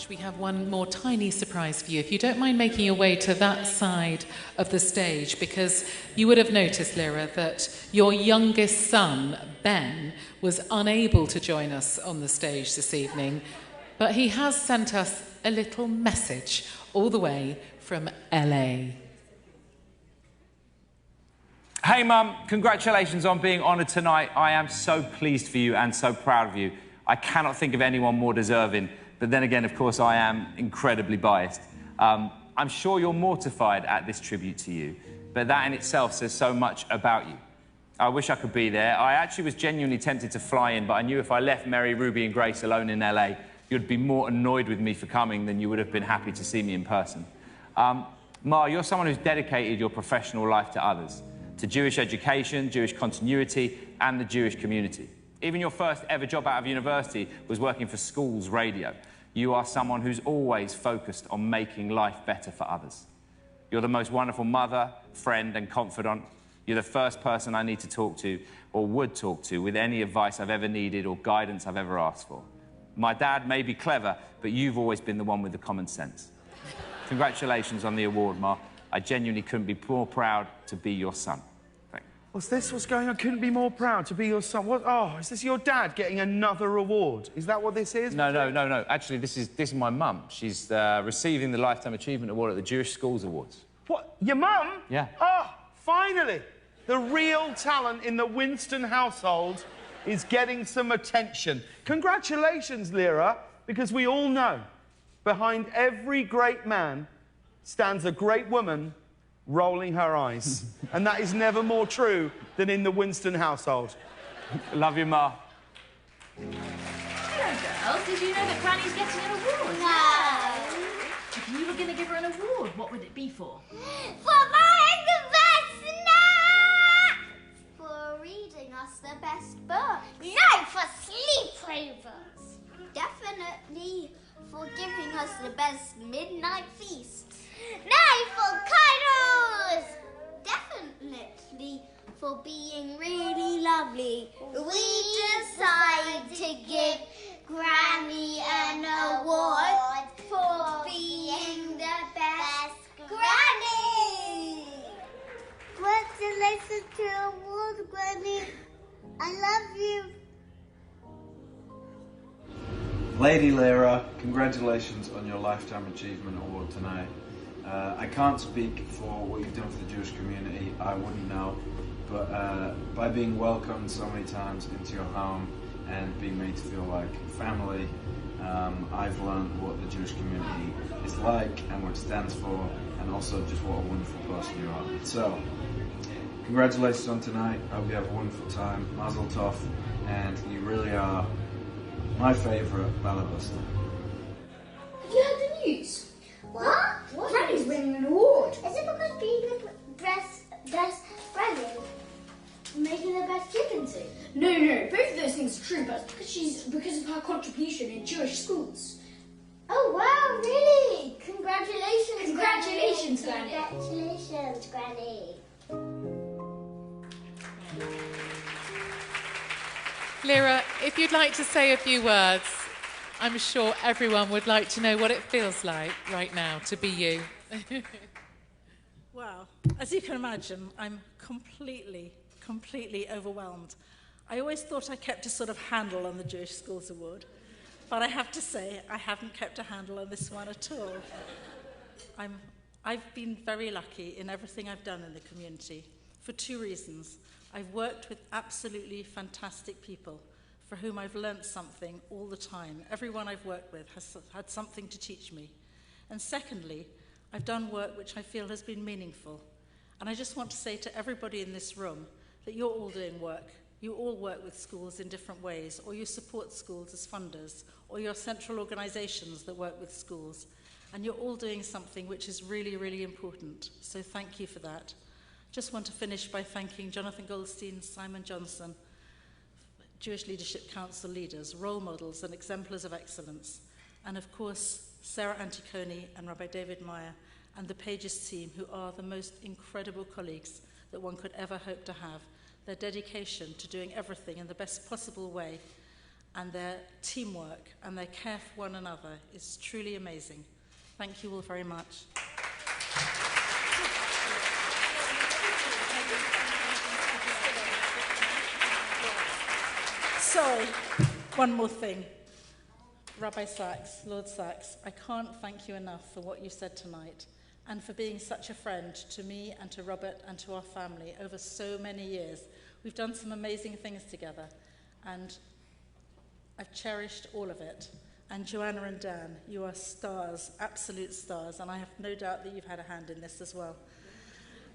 We have one more tiny surprise for you. If you don't mind making your way to that side of the stage, because you would have noticed, Lyra, that your youngest son, Ben, was unable to join us on the stage this evening, but he has sent us a little message all the way from LA. Hey, Mum, congratulations on being honoured tonight. I am so pleased for you and so proud of you. I cannot think of anyone more deserving. But then again, of course, I am incredibly biased. I'm sure you're mortified at this tribute to you, but that in itself says so much about you. I wish I could be there. I actually was genuinely tempted to fly in, but I knew if I left Mary, Ruby and Grace alone in LA, you'd be more annoyed with me for coming than you would have been happy to see me in person. Ma, you're someone who's dedicated your professional life to others, to Jewish education, Jewish continuity, and the Jewish community. Even your first ever job out of university was working for Schools Radio. You are someone who's always focused on making life better for others. You're the most wonderful mother, friend, and confidant. You're the first person I need to talk to, or would talk to, with any advice I've ever needed or guidance I've ever asked for. My dad may be clever, but you've always been the one with the common sense. Congratulations on the award, Ma. I genuinely couldn't be more proud to be your son. What's this? What's going on? I couldn't be more proud to be your son. What? Oh, is this your dad getting another award? Is that what this is? No. Actually, this is my mum. She's receiving the Lifetime Achievement Award at the Jewish Schools Awards. What? Your mum? Yeah. Oh, finally! The real talent in the Winston household is getting some attention. Congratulations, Lyra, because we all know behind every great man stands a great woman rolling her eyes. And that is never more true than in the Winston household. Love you, Ma. Hello, girls. Did you know that Granny's getting an award? No. If you were going to give her an award, what would it be for? For buying the best snacks! For reading us the best books. No, for sleepovers. Definitely for giving us the best midnight feast. No, for cuddles! Definitely for being really lovely. We decide to give Granny an award for being the best Granny! Congratulations to the award, Granny. I love you. Lady Lyra, congratulations on your Lifetime Achievement Award tonight. I can't speak for what you've done for the Jewish community, I wouldn't know, but by being welcomed so many times into your home and being made to feel like family, I've learned what the Jewish community is like and what it stands for, and also just what a wonderful person you are. So, congratulations on tonight, I hope you have a wonderful time, Mazel Tov, and you really are my favourite ballad buster. Have you heard the news? Granny's winning an award. Is it because being the best Granny making the best chicken soup? No, both of those things are true, but it's because of her contribution in Jewish schools. Oh wow, really? Congratulations, Congratulations, Granny. Congratulations, Granny. Lyra, if you'd like to say a few words, I'm sure everyone would like to know what it feels like right now to be you. Well, as you can imagine, I'm completely overwhelmed. I always thought I kept a sort of handle on the Jewish Schools Award, but I have to say I haven't kept a handle on this one at all. I've been very lucky in everything I've done in the community for two reasons. I've worked with absolutely fantastic people for whom I've learnt something all the time. Everyone I've worked with has had something to teach me. And secondly, I've done work which I feel has been meaningful. And I just want to say to everybody in this room that you're all doing work. You all work with schools in different ways, or you support schools as funders, or you're central organisations that work with schools. And you're all doing something which is really, really important. So thank you for that. Just want to finish by thanking Jonathan Goldstein, Simon Johnson, Jewish Leadership Council leaders, role models and exemplars of excellence, and of course Sarah Anticoni and Rabbi David Meyer and the Pages team, who are the most incredible colleagues that one could ever hope to have. Their dedication to doing everything in the best possible way and their teamwork and their care for one another is truly amazing. Thank you all very much. Sorry, one more thing. Rabbi Sachs, Lord Sachs, I can't thank you enough for what you said tonight and for being such a friend to me and to Robert and to our family over so many years. We've done some amazing things together and I've cherished all of it. And Joanna and Dan, you are stars, absolute stars, and I have no doubt that you've had a hand in this as well.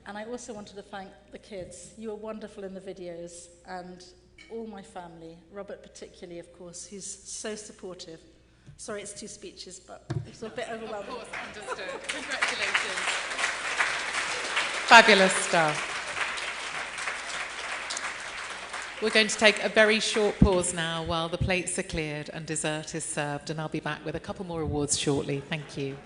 And I also wanted to thank the kids. You were wonderful in the videos, and all my family, Robert particularly, of course, who's so supportive. Sorry, it's two speeches, but it's a bit overwhelming. Of course, understood. Congratulations. Fabulous stuff. We're going to take a very short pause now while the plates are cleared and dessert is served, and I'll be back with a couple more awards shortly. Thank you.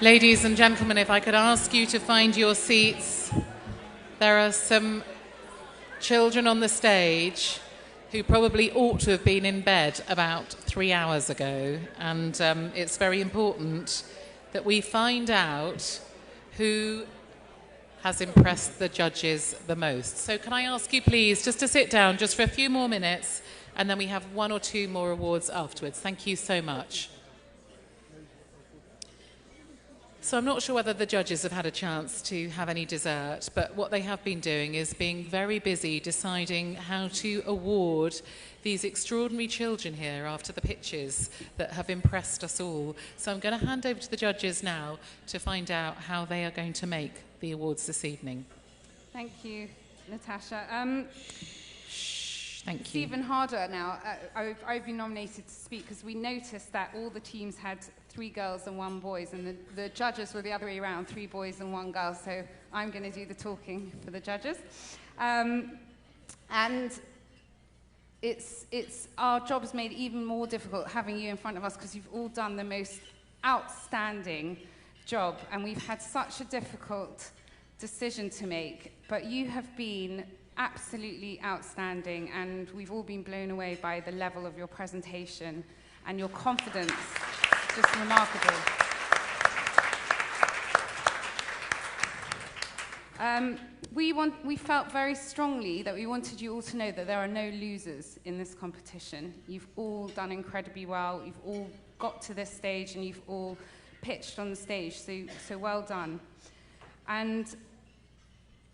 Ladies and gentlemen, if I could ask you to find your seats. There are some children on the stage who probably ought to have been in bed about 3 hours ago, and it's very important that we find out who has impressed the judges the most. So can I ask you please just to sit down just for a few more minutes, and then we have 1 or 2 more awards afterwards. Thank you so much. So I'm not sure whether the judges have had a chance to have any dessert, but what they have been doing is being very busy deciding how to award these extraordinary children here after the pitches that have impressed us all. So I'm going to hand over to the judges now to find out how they are going to make the awards this evening. Thank you, Natasha. Thank you. Stephen Harder now. I've been nominated to speak because we noticed that all the teams had 3 girls and 1 boy, and the judges were the other way around, 3 boys and 1 girl, so I'm going to do the talking for the judges. And it's our job is made even more difficult having you in front of us because you've all done the most outstanding job, and we've had such a difficult decision to make, but you have been absolutely outstanding, and we've all been blown away by the level of your presentation and your confidence. Just remarkable. We felt very strongly that we wanted you all to know that there are no losers in this competition. You've all done incredibly well. You've all got to this stage, and you've all pitched on the stage. So well done. And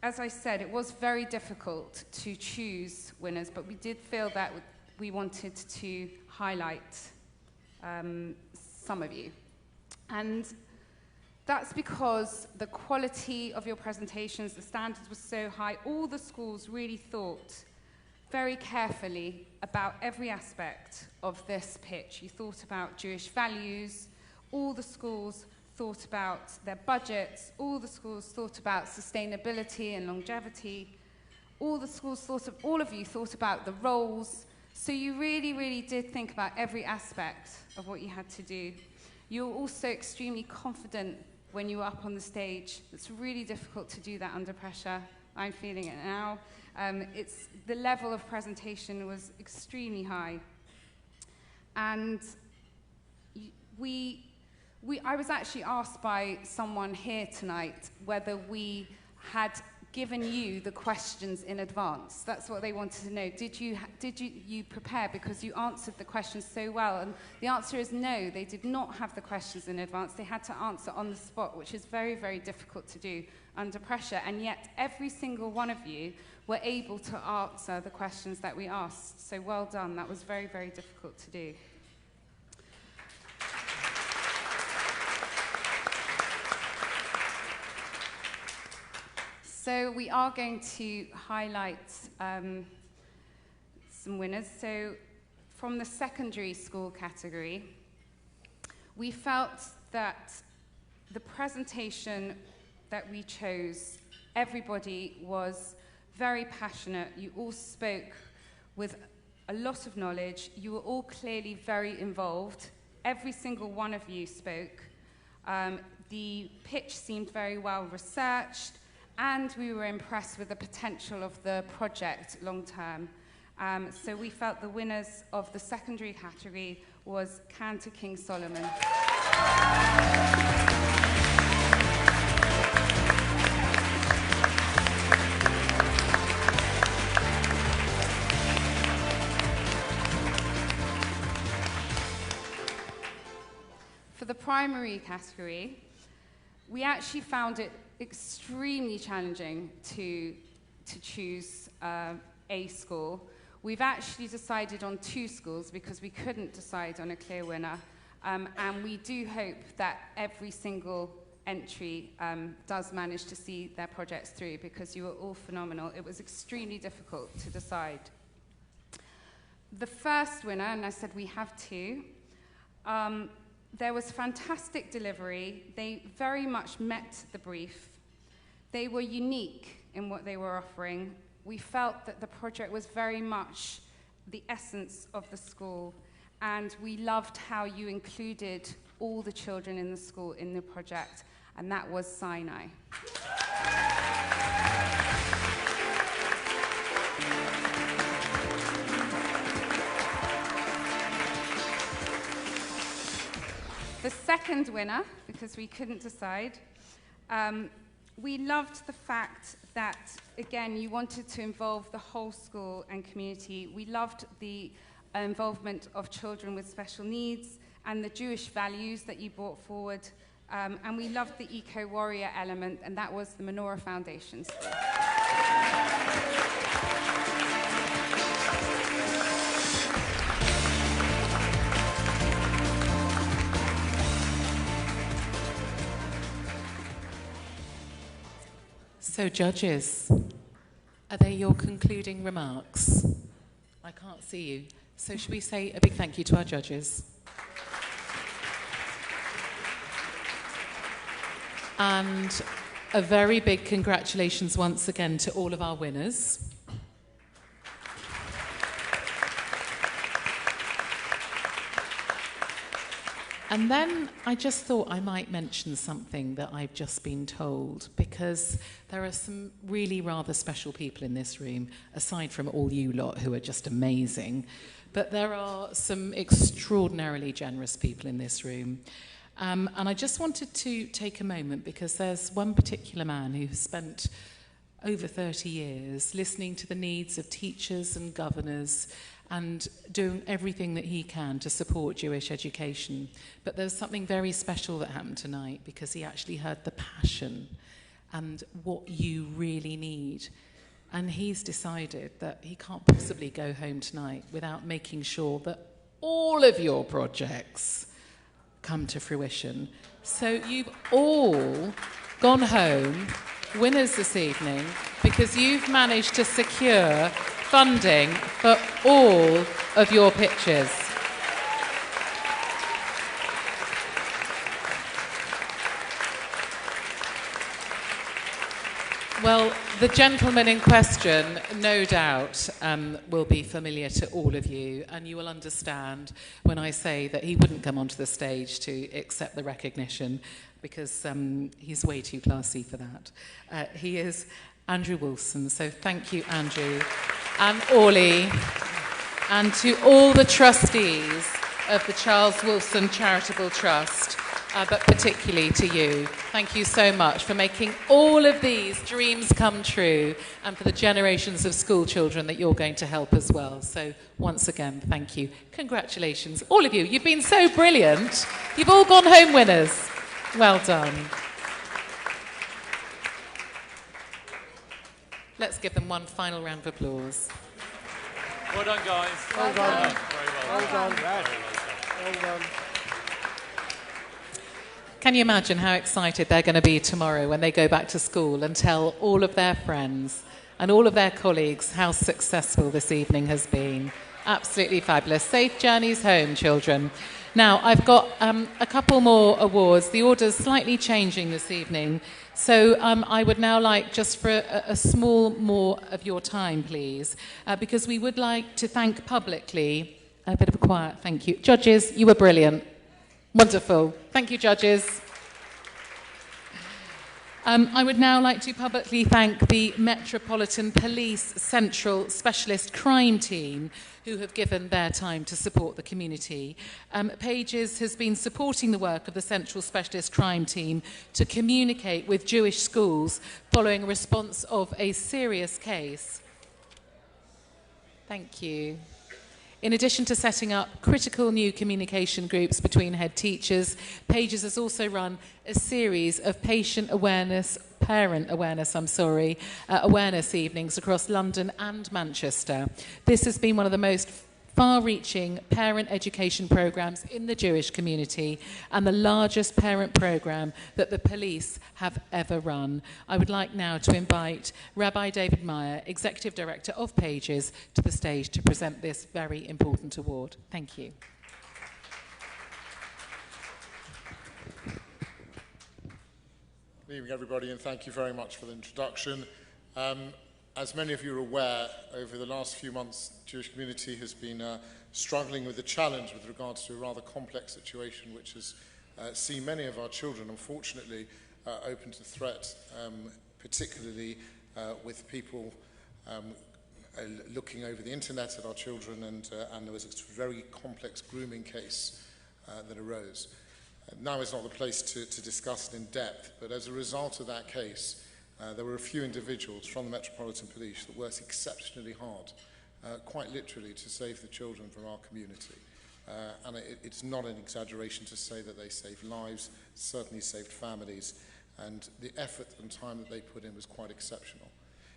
as I said, it was very difficult to choose winners, but we did feel that we wanted to highlight some of you. And that's because the quality of your presentations, the standards were so high. All the schools really thought very carefully about every aspect of this pitch. You thought about Jewish values. All the schools thought about their budgets. All the schools thought about sustainability and longevity. All of you thought about the roles. So you really, really did think about every aspect of what you had to do. You were also extremely confident when you were up on the stage. It's really difficult to do that under pressure. I'm feeling it now. The level of presentation was extremely high. And I was actually asked by someone here tonight whether we had given you the questions in advance. That's what they wanted to know. Did you prepare, because you answered the questions so well? And the answer is no, they did not have the questions in advance. They had to answer on the spot, which is very, very difficult to do under pressure. And yet every single one of you were able to answer the questions that we asked. So well done. That was very, very difficult to do. So we are going to highlight some winners. So from the secondary school category, we felt that the presentation that we chose, everybody was very passionate. You all spoke with a lot of knowledge. You were all clearly very involved. Every single one of you spoke. The pitch seemed very well researched, and we were impressed with the potential of the project long term. So we felt the winners of the secondary category was Cantor King Solomon. For the primary category, we actually found it extremely challenging to choose a school. We've actually decided on 2 schools because we couldn't decide on a clear winner. And we do hope that every single entry does manage to see their projects through, because you were all phenomenal. It was extremely difficult to decide. The first winner, and I said we have 2, there was fantastic delivery. They very much met the brief. They were unique in what they were offering. We felt that the project was very much the essence of the school, and we loved how you included all the children in the school in the project, and that was Sinai. The second winner, because we couldn't decide, we loved the fact that, again, you wanted to involve the whole school and community. We loved the involvement of children with special needs and the Jewish values that you brought forward. And we loved the eco-warrior element, and that was the Menorah Foundation School. So, judges, are they your concluding remarks? I can't see you. So should we say a big thank you to our judges? And a very big congratulations once again to all of our winners. And then I just thought I might mention something that I've just been told, because there are some really rather special people in this room, aside from all you lot who are just amazing. But there are some extraordinarily generous people in this room. And I just wanted to take a moment, because there's one particular man who has spent over 30 years listening to the needs of teachers and governors and doing everything that he can to support Jewish education. But there's something very special that happened tonight, because he actually heard the passion and what you really need. And he's decided that he can't possibly go home tonight without making sure that all of your projects come to fruition. So you've all gone home winners this evening, because you've managed to secure funding for all of your pitches. Well, The gentleman in question, no doubt, will be familiar to all of you, and you will understand when I say that he wouldn't come onto the stage to accept the recognition, because he's way too classy for that. He is Andrew Wilson, so thank you, Andrew, and Orly, and to all the trustees of the Charles Wilson Charitable Trust, but particularly to you. Thank you so much for making all of these dreams come true, and for the generations of school children that you're going to help as well. So once again, thank you. Congratulations, all of you. You've been so brilliant. You've all gone home winners. Well done. Let's give them one final round of applause. Well done, guys. Well done. Very Well done. Well done. Can you imagine how excited they're going to be tomorrow when they go back to school and tell all of their friends and all of their colleagues how successful this evening has been? Absolutely fabulous. Safe journeys home, children. Now, I've got a couple more awards. The order's slightly changing this evening. So I would now like, just for a small more of your time, please, because we would like to thank publicly, a bit of a quiet thank you. Judges, you were brilliant. Wonderful. Thank you, judges. I would now like to publicly thank the Metropolitan Police Central Specialist Crime Team, who have given their time to support the community. Pages has been supporting the work of the Central Specialist Crime Team to communicate with Jewish schools following a response of a serious case. Thank you. In addition to setting up critical new communication groups between head teachers, Pages has also run a series of parent awareness evenings across London and Manchester. This has been one of the most far-reaching parent education programmes in the Jewish community and the largest parent programme that the police have ever run. I would like now to invite Rabbi David Meyer, Executive Director of Pages, to the stage to present this very important award. Thank you. Good evening, everybody, and thank you very much for the introduction. As many of you are aware, over the last few months, the Jewish community has been struggling with the challenge with regards to a rather complex situation which has seen many of our children, unfortunately, open to threat, particularly with people looking over the internet at our children, and there was a very complex grooming case that arose. Now is not the place to discuss it in depth, but as a result of that case, there were a few individuals from the Metropolitan Police that worked exceptionally hard, quite literally, to save the children from our community. And it's not an exaggeration to say that they saved lives, certainly saved families, and the effort and time that they put in was quite exceptional.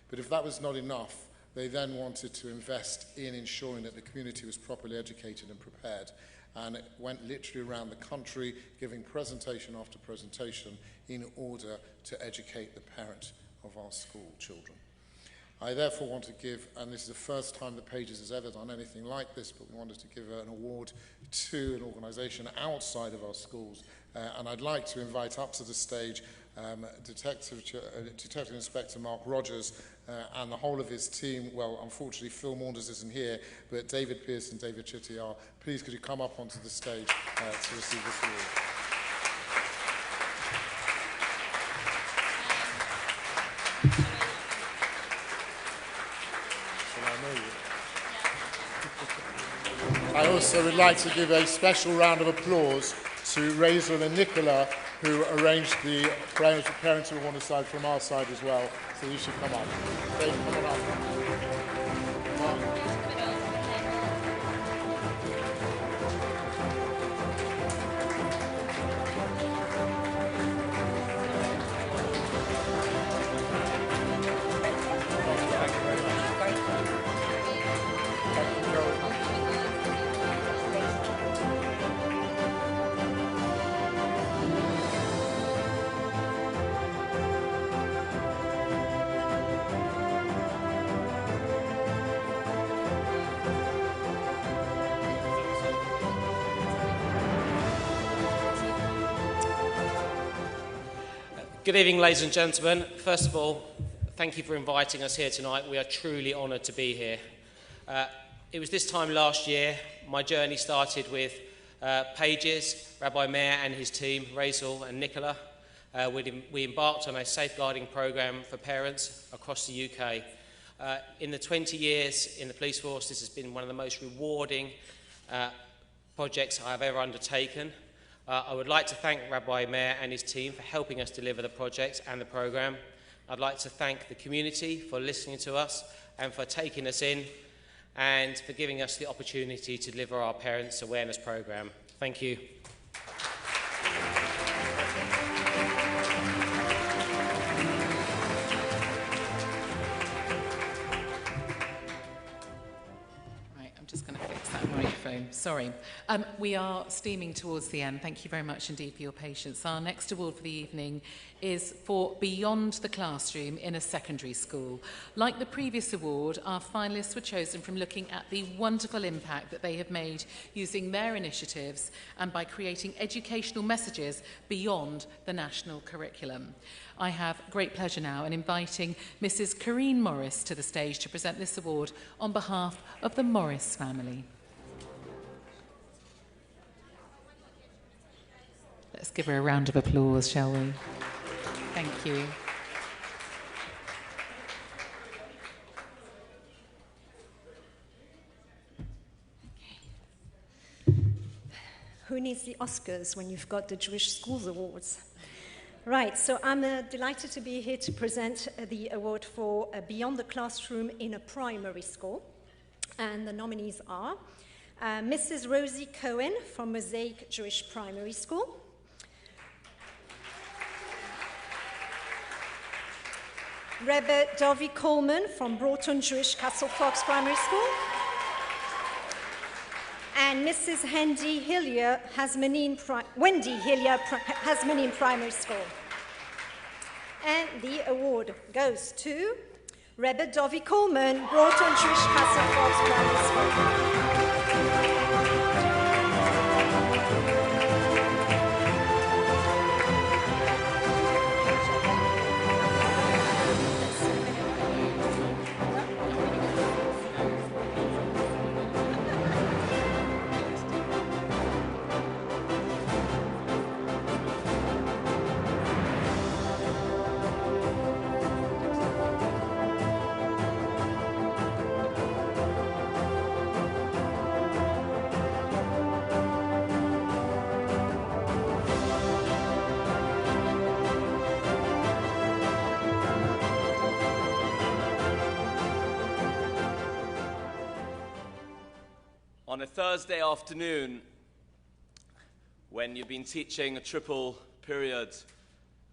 But if that was not enough, they then wanted to invest in ensuring that the community was properly educated and prepared. And it went literally around the country, giving presentation after presentation in order to educate the parent of our school children. I therefore want to give, and this is the first time that Pages has ever done anything like this, but we wanted to give an award to an organisation outside of our schools. And I'd like to invite up to the stage Detective Inspector Mark Rogers and the whole of his team. Well, unfortunately, Phil Maunders isn't here, but David Pearce and David Chitty are. Please, could you come up onto the stage to receive this award? I also would like to give a special round of applause to Rachel and Nicola, who arranged the parental one aside from our side as well. So you should come up. Dave, come on up. Good evening, ladies and gentlemen. First of all, thank you for inviting us here tonight. We are truly honoured to be here. It was this time last year, my journey started with Pages, Rabbi Meir and his team, Rachel and Nicola. We embarked on a safeguarding programme for parents across the UK. In the 20 years in the police force, this has been one of the most rewarding projects I have ever undertaken. I would like to thank Rabbi Meir and his team for helping us deliver the project and the programme. I'd like to thank the community for listening to us and for taking us in and for giving us the opportunity to deliver our Parents Awareness Programme. Thank you. Sorry. We are steaming towards the end. Thank you very much indeed for your patience. Our next award for the evening is for Beyond the Classroom in a Secondary School. Like the previous award, our finalists were chosen from looking at the wonderful impact that they have made using their initiatives and by creating educational messages beyond the national curriculum. I have great pleasure now in inviting Mrs. Corrine Morris to the stage to present this award on behalf of the Morris family. Let's give her a round of applause, shall we? Thank you. Who needs the Oscars when you've got the Jewish Schools Awards? Right, so I'm delighted to be here to present the award for Beyond the Classroom in a Primary School. And the nominees are Mrs. Rosie Cohen from Mosaic Jewish Primary School, Rebbe Dovi Coleman from Broughton Jewish Castle Fox Primary School, and Mrs. Wendy Hillier Hasmonean Primary School. And the award goes to Rebbe Dovi Coleman, Broughton Jewish Castle Fox Primary School. On a Thursday afternoon, when you've been teaching a triple period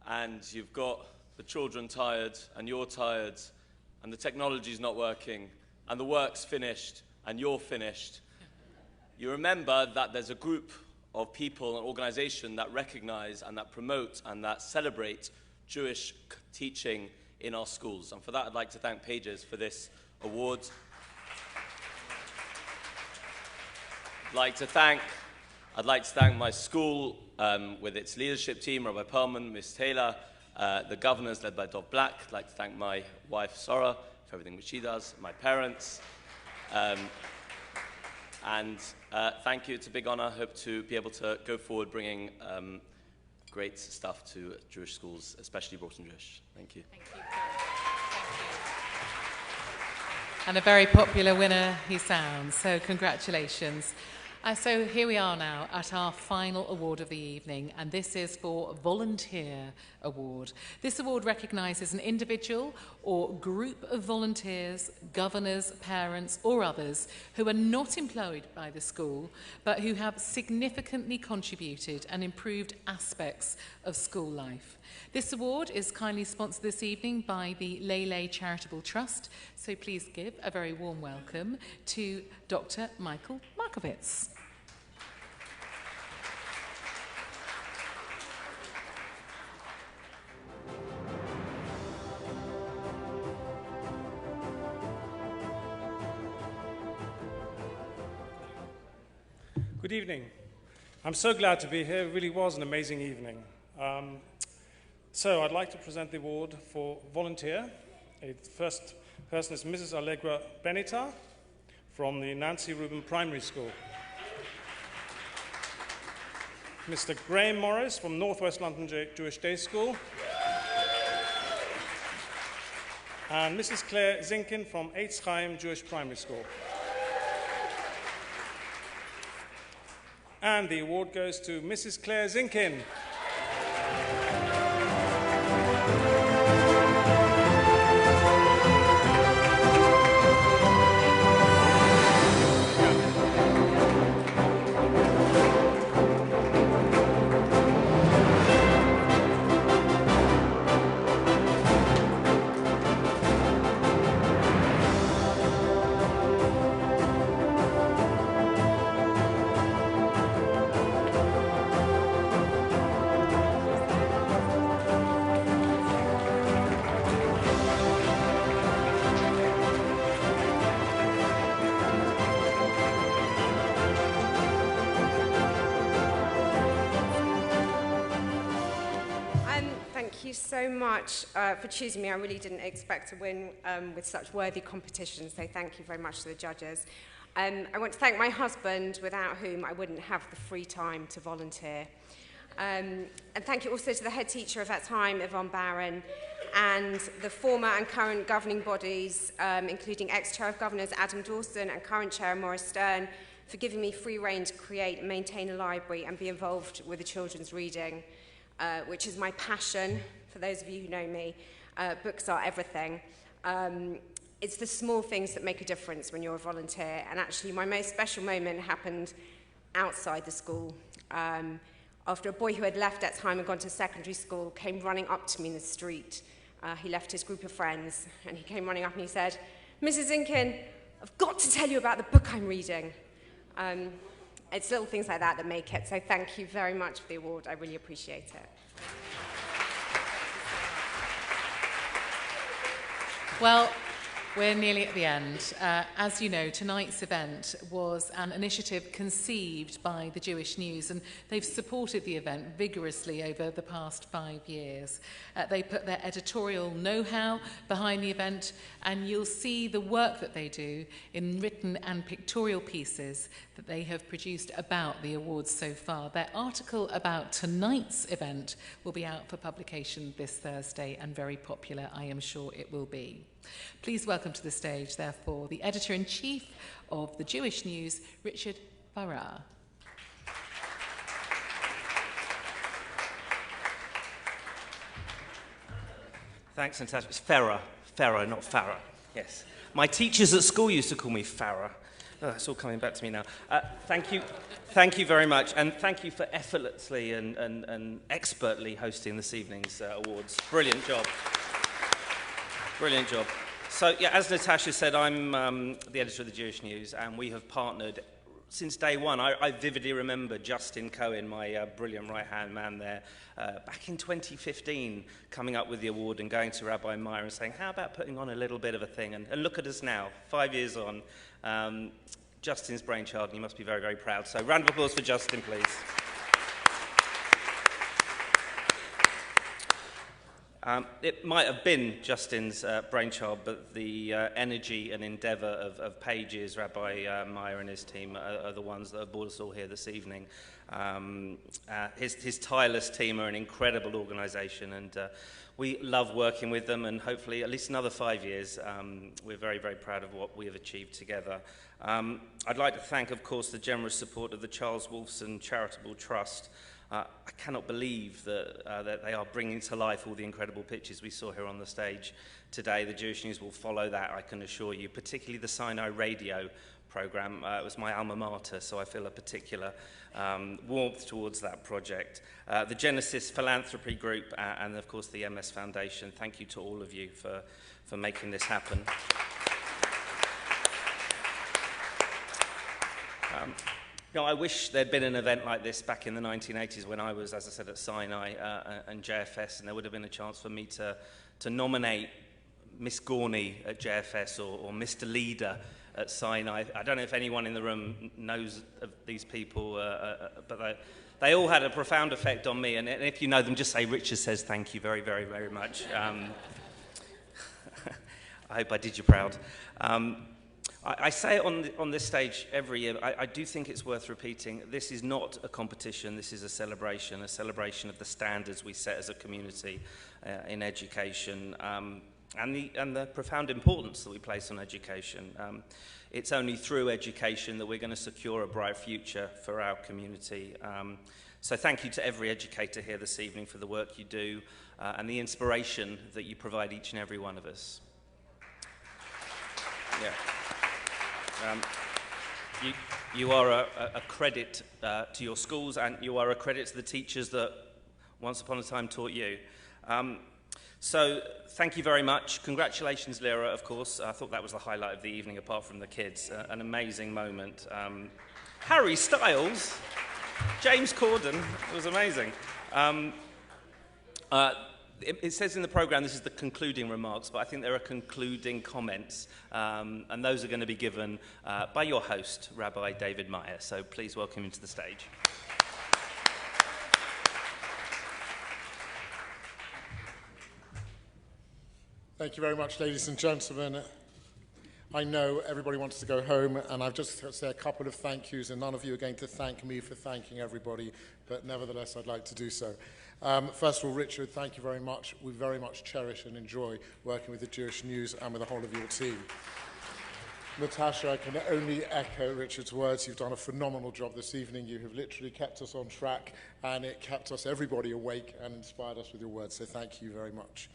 and you've got the children tired and you're tired and the technology's not working and the work's finished and you're finished, you remember that there's a group of people and organization that recognize and that promote and that celebrate Jewish teaching in our schools. And for that, I'd like to thank Pages for this award. I'd like to thank my school with its leadership team, Rabbi Perlman, Ms. Taylor, the governors led by Dov Black. I'd like to thank my wife, Sora, for everything which she does, my parents. And thank you. It's a big honor. I hope to be able to go forward bringing great stuff to Jewish schools, especially Broughton Jewish. Thank you. Thank you. And a very popular winner he sounds, so congratulations. So here we are now at our final award of the evening, and this is for Volunteer Award. This award recognises an individual or group of volunteers, governors, parents or others who are not employed by the school but who have significantly contributed and improved aspects of school life. This award is kindly sponsored this evening by the Lele Charitable Trust, so please give a very warm welcome to Dr. Michael Markowitz. Good evening. I'm so glad to be here. It really was an amazing evening. So I'd like to present the award for Volunteer. The first person is Mrs. Allegra Benita from the Nancy Rubin Primary School. Mr. Graham Morris from Northwest London Jewish Day School. And Mrs. Claire Zinkin from Eitz Chaim Jewish Primary School. And the award goes to Mrs. Claire Zinkin. Thank you so much for choosing me. I really didn't expect to win with such worthy competition, so thank you very much to the judges. I want to thank my husband, without whom I wouldn't have the free time to volunteer. And thank you also to the head teacher of that time, Yvonne Barron, and the former and current governing bodies, including ex-chair of governors Adam Dawson and current chair Maurice Stern, for giving me free rein to create and maintain a library and be involved with the children's reading, which is my passion. For those of you who know me, books are everything. It's the small things that make a difference when you're a volunteer. And actually, my most special moment happened outside the school. After a boy who had left at time and gone to secondary school came running up to me in the street. He left his group of friends, and he came running up and he said, "Mrs. Zinkin, I've got to tell you about the book I'm reading." It's little things like that that make it. So thank you very much for the award. I really appreciate it. Well, we're nearly at the end. As you know, tonight's event was an initiative conceived by the Jewish News, and they've supported the event vigorously over the past 5 years. They put their editorial know-how behind the event, and you'll see the work that they do in written and pictorial pieces that they have produced about the awards so far. Their article about tonight's event will be out for publication this Thursday, and very popular, I am sure it will be. Please welcome to the stage, therefore, the Editor-in-Chief of the Jewish News, Richard Farrar. Thanks, Natasha. It's Farrar, not Farrar. Yes. My teachers at school used to call me Farrar. Oh, it's all coming back to me now. Thank you very much, and thank you for effortlessly and expertly hosting this evening's awards. Brilliant job. Brilliant job. So, yeah, as Natasha said, I'm the editor of the Jewish News, and we have partnered since day one. I vividly remember Justin Cohen, my brilliant right-hand man there, back in 2015, coming up with the award and going to Rabbi Meyer and saying, how about putting on a little bit of a thing? And look at us now, 5 years on. Justin's brainchild, and you must be very, very proud. So, round of applause for Justin, please. It might have been Justin's brainchild, but the energy and endeavour of Pages, Rabbi Meyer and his team are the ones that have brought us all here this evening. His tireless team are an incredible organisation, and we love working with them, and hopefully at least another 5 years. We're very, very proud of what we have achieved together. I'd like to thank, of course, the generous support of the Charles Wolfson Charitable Trust. I cannot believe that they are bringing to life all the incredible pictures we saw here on the stage today. The Jewish News will follow that, I can assure you, particularly the Sinai Radio programme. It was my alma mater, so I feel a particular warmth towards that project. The Genesis Philanthropy Group and, of course, the MS Foundation, thank you to all of you for making this happen. You know, I wish there'd been an event like this back in the 1980s when I was, as I said, at Sinai and JFS, and there would have been a chance for me to nominate Miss Gorney at JFS or Mr. Leader at Sinai. I don't know if anyone in the room knows of these people, but they all had a profound effect on me, and if you know them, just say Richard says thank you very, very, very much. I hope I did you proud. I say it on this stage every year. I do think it's worth repeating. This is not a competition. This is a celebration of the standards we set as a community in education, and the profound importance that we place on education. It's only through education that we're going to secure a bright future for our community. So thank you to every educator here this evening for the work you do and the inspiration that you provide each and every one of us. Yeah. You are a credit to your schools, and you are a credit to the teachers that once upon a time taught you. So thank you very much. Congratulations, Lyra, of course. I thought that was the highlight of the evening, apart from the kids. An amazing moment. Harry Styles, James Corden, it was amazing. It says in the programme this is the concluding remarks, but I think there are concluding comments, and those are going to be given by your host, Rabbi David Meyer. So please welcome him to the stage. Thank you very much, ladies and gentlemen. I know everybody wants to go home, and I've just got to say a couple of thank yous, and none of you are going to thank me for thanking everybody, but nevertheless, I'd like to do so. First of all, Richard, thank you very much. We very much cherish and enjoy working with the Jewish News and with the whole of your team. Natasha, I can only echo Richard's words. You've done a phenomenal job this evening. You have literally kept us on track, and it kept us, everybody, awake and inspired us with your words, so thank you very much.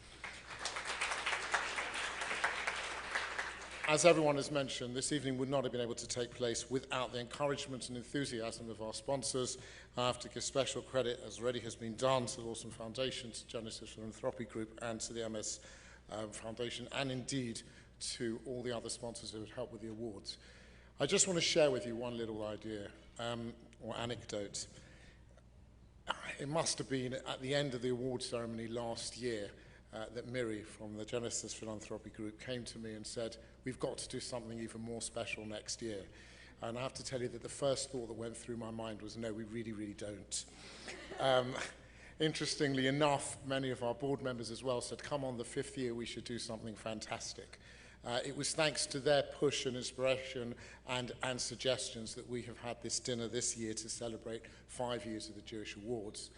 As everyone has mentioned, this evening would not have been able to take place without the encouragement and enthusiasm of our sponsors. I have to give special credit, as already has been done, to the Lawson Foundation, to Genesis Philanthropic Group, and to the MS Foundation, and indeed to all the other sponsors who have helped with the awards. I just want to share with you one little idea or anecdote. It must have been at the end of the award ceremony last year that Miri from the Genesis Philanthropic Group came to me and said, we've got to do something even more special next year. And I have to tell you that the first thought that went through my mind was, no, we really, really don't. Interestingly enough, many of our board members as well said, come on, the 5th year, we should do something fantastic. It was thanks to their push and inspiration and suggestions that we have had this dinner this year to celebrate 5 years of the Jewish Awards.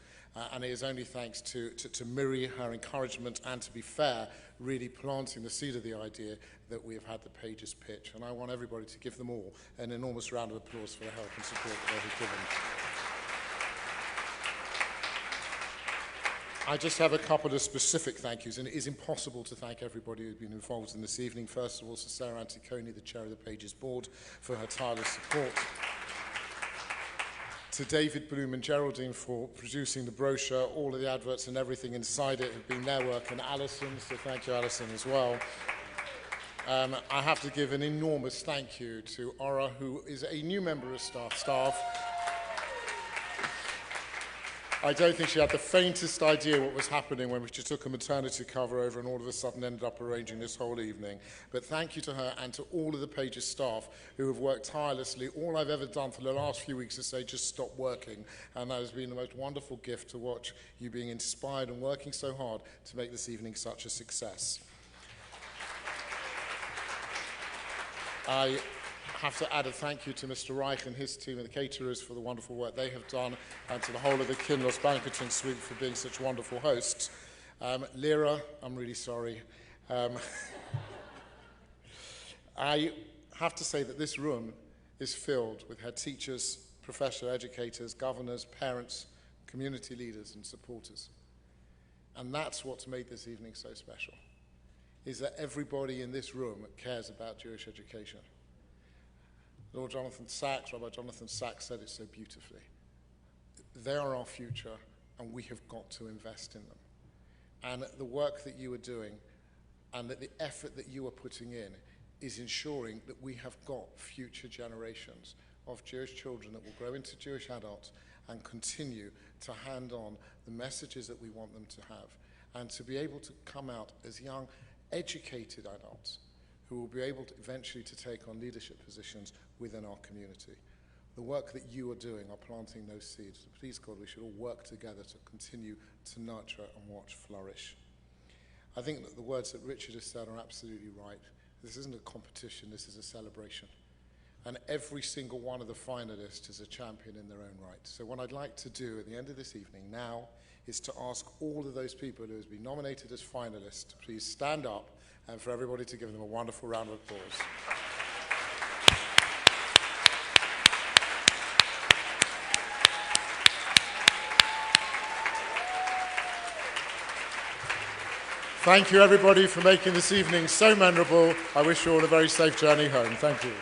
And it is only thanks to Miri, her encouragement, and to be fair, really planting the seed of the idea that we have had the Pages pitch. And I want everybody to give them all an enormous round of applause for the help and support that they have given. I just have a couple of specific thank yous, and it is impossible to thank everybody who's been involved in this evening. First of all, to Sarah Anticoni, the chair of the Pages board, for her tireless support. To David Bloom and Geraldine for producing the brochure. All of the adverts and everything inside it have been their work, and Alison, so thank you, Alison, as well. I have to give an enormous thank you to Ora, who is a new member of staff. I don't think she had the faintest idea what was happening when she took a maternity cover over and all of a sudden ended up arranging this whole evening. But thank you to her and to all of the Pages staff who have worked tirelessly. All I've ever done for the last few weeks is say, just stop working. And that has been the most wonderful gift to watch you being inspired and working so hard to make this evening such a success. I have to add a thank you to Mr. Reich and his team and the caterers for the wonderful work they have done, and to the whole of the Kinloss Banqueting Suite for being such wonderful hosts. Lyra, I'm really sorry. I have to say that this room is filled with head teachers, professional educators, governors, parents, community leaders and supporters. And that's what's made this evening so special, is that everybody in this room cares about Jewish education. Lord Jonathan Sachs, Rabbi Jonathan Sachs said it so beautifully. They are our future, and we have got to invest in them. And the work that you are doing and the effort that you are putting in is ensuring that we have got future generations of Jewish children that will grow into Jewish adults and continue to hand on the messages that we want them to have, and to be able to come out as young, educated adults who will be able to eventually to take on leadership positions within our community. The work that you are doing are planting those seeds. So please, God, we should all work together to continue to nurture and watch flourish. I think that the words that Richard has said are absolutely right. This isn't a competition, this is a celebration. And every single one of the finalists is a champion in their own right. So what I'd like to do at the end of this evening now is to ask all of those people who have been nominated as finalists to please stand up and for everybody to give them a wonderful round of applause. Thank you, everybody, for making this evening so memorable. I wish you all a very safe journey home. Thank you.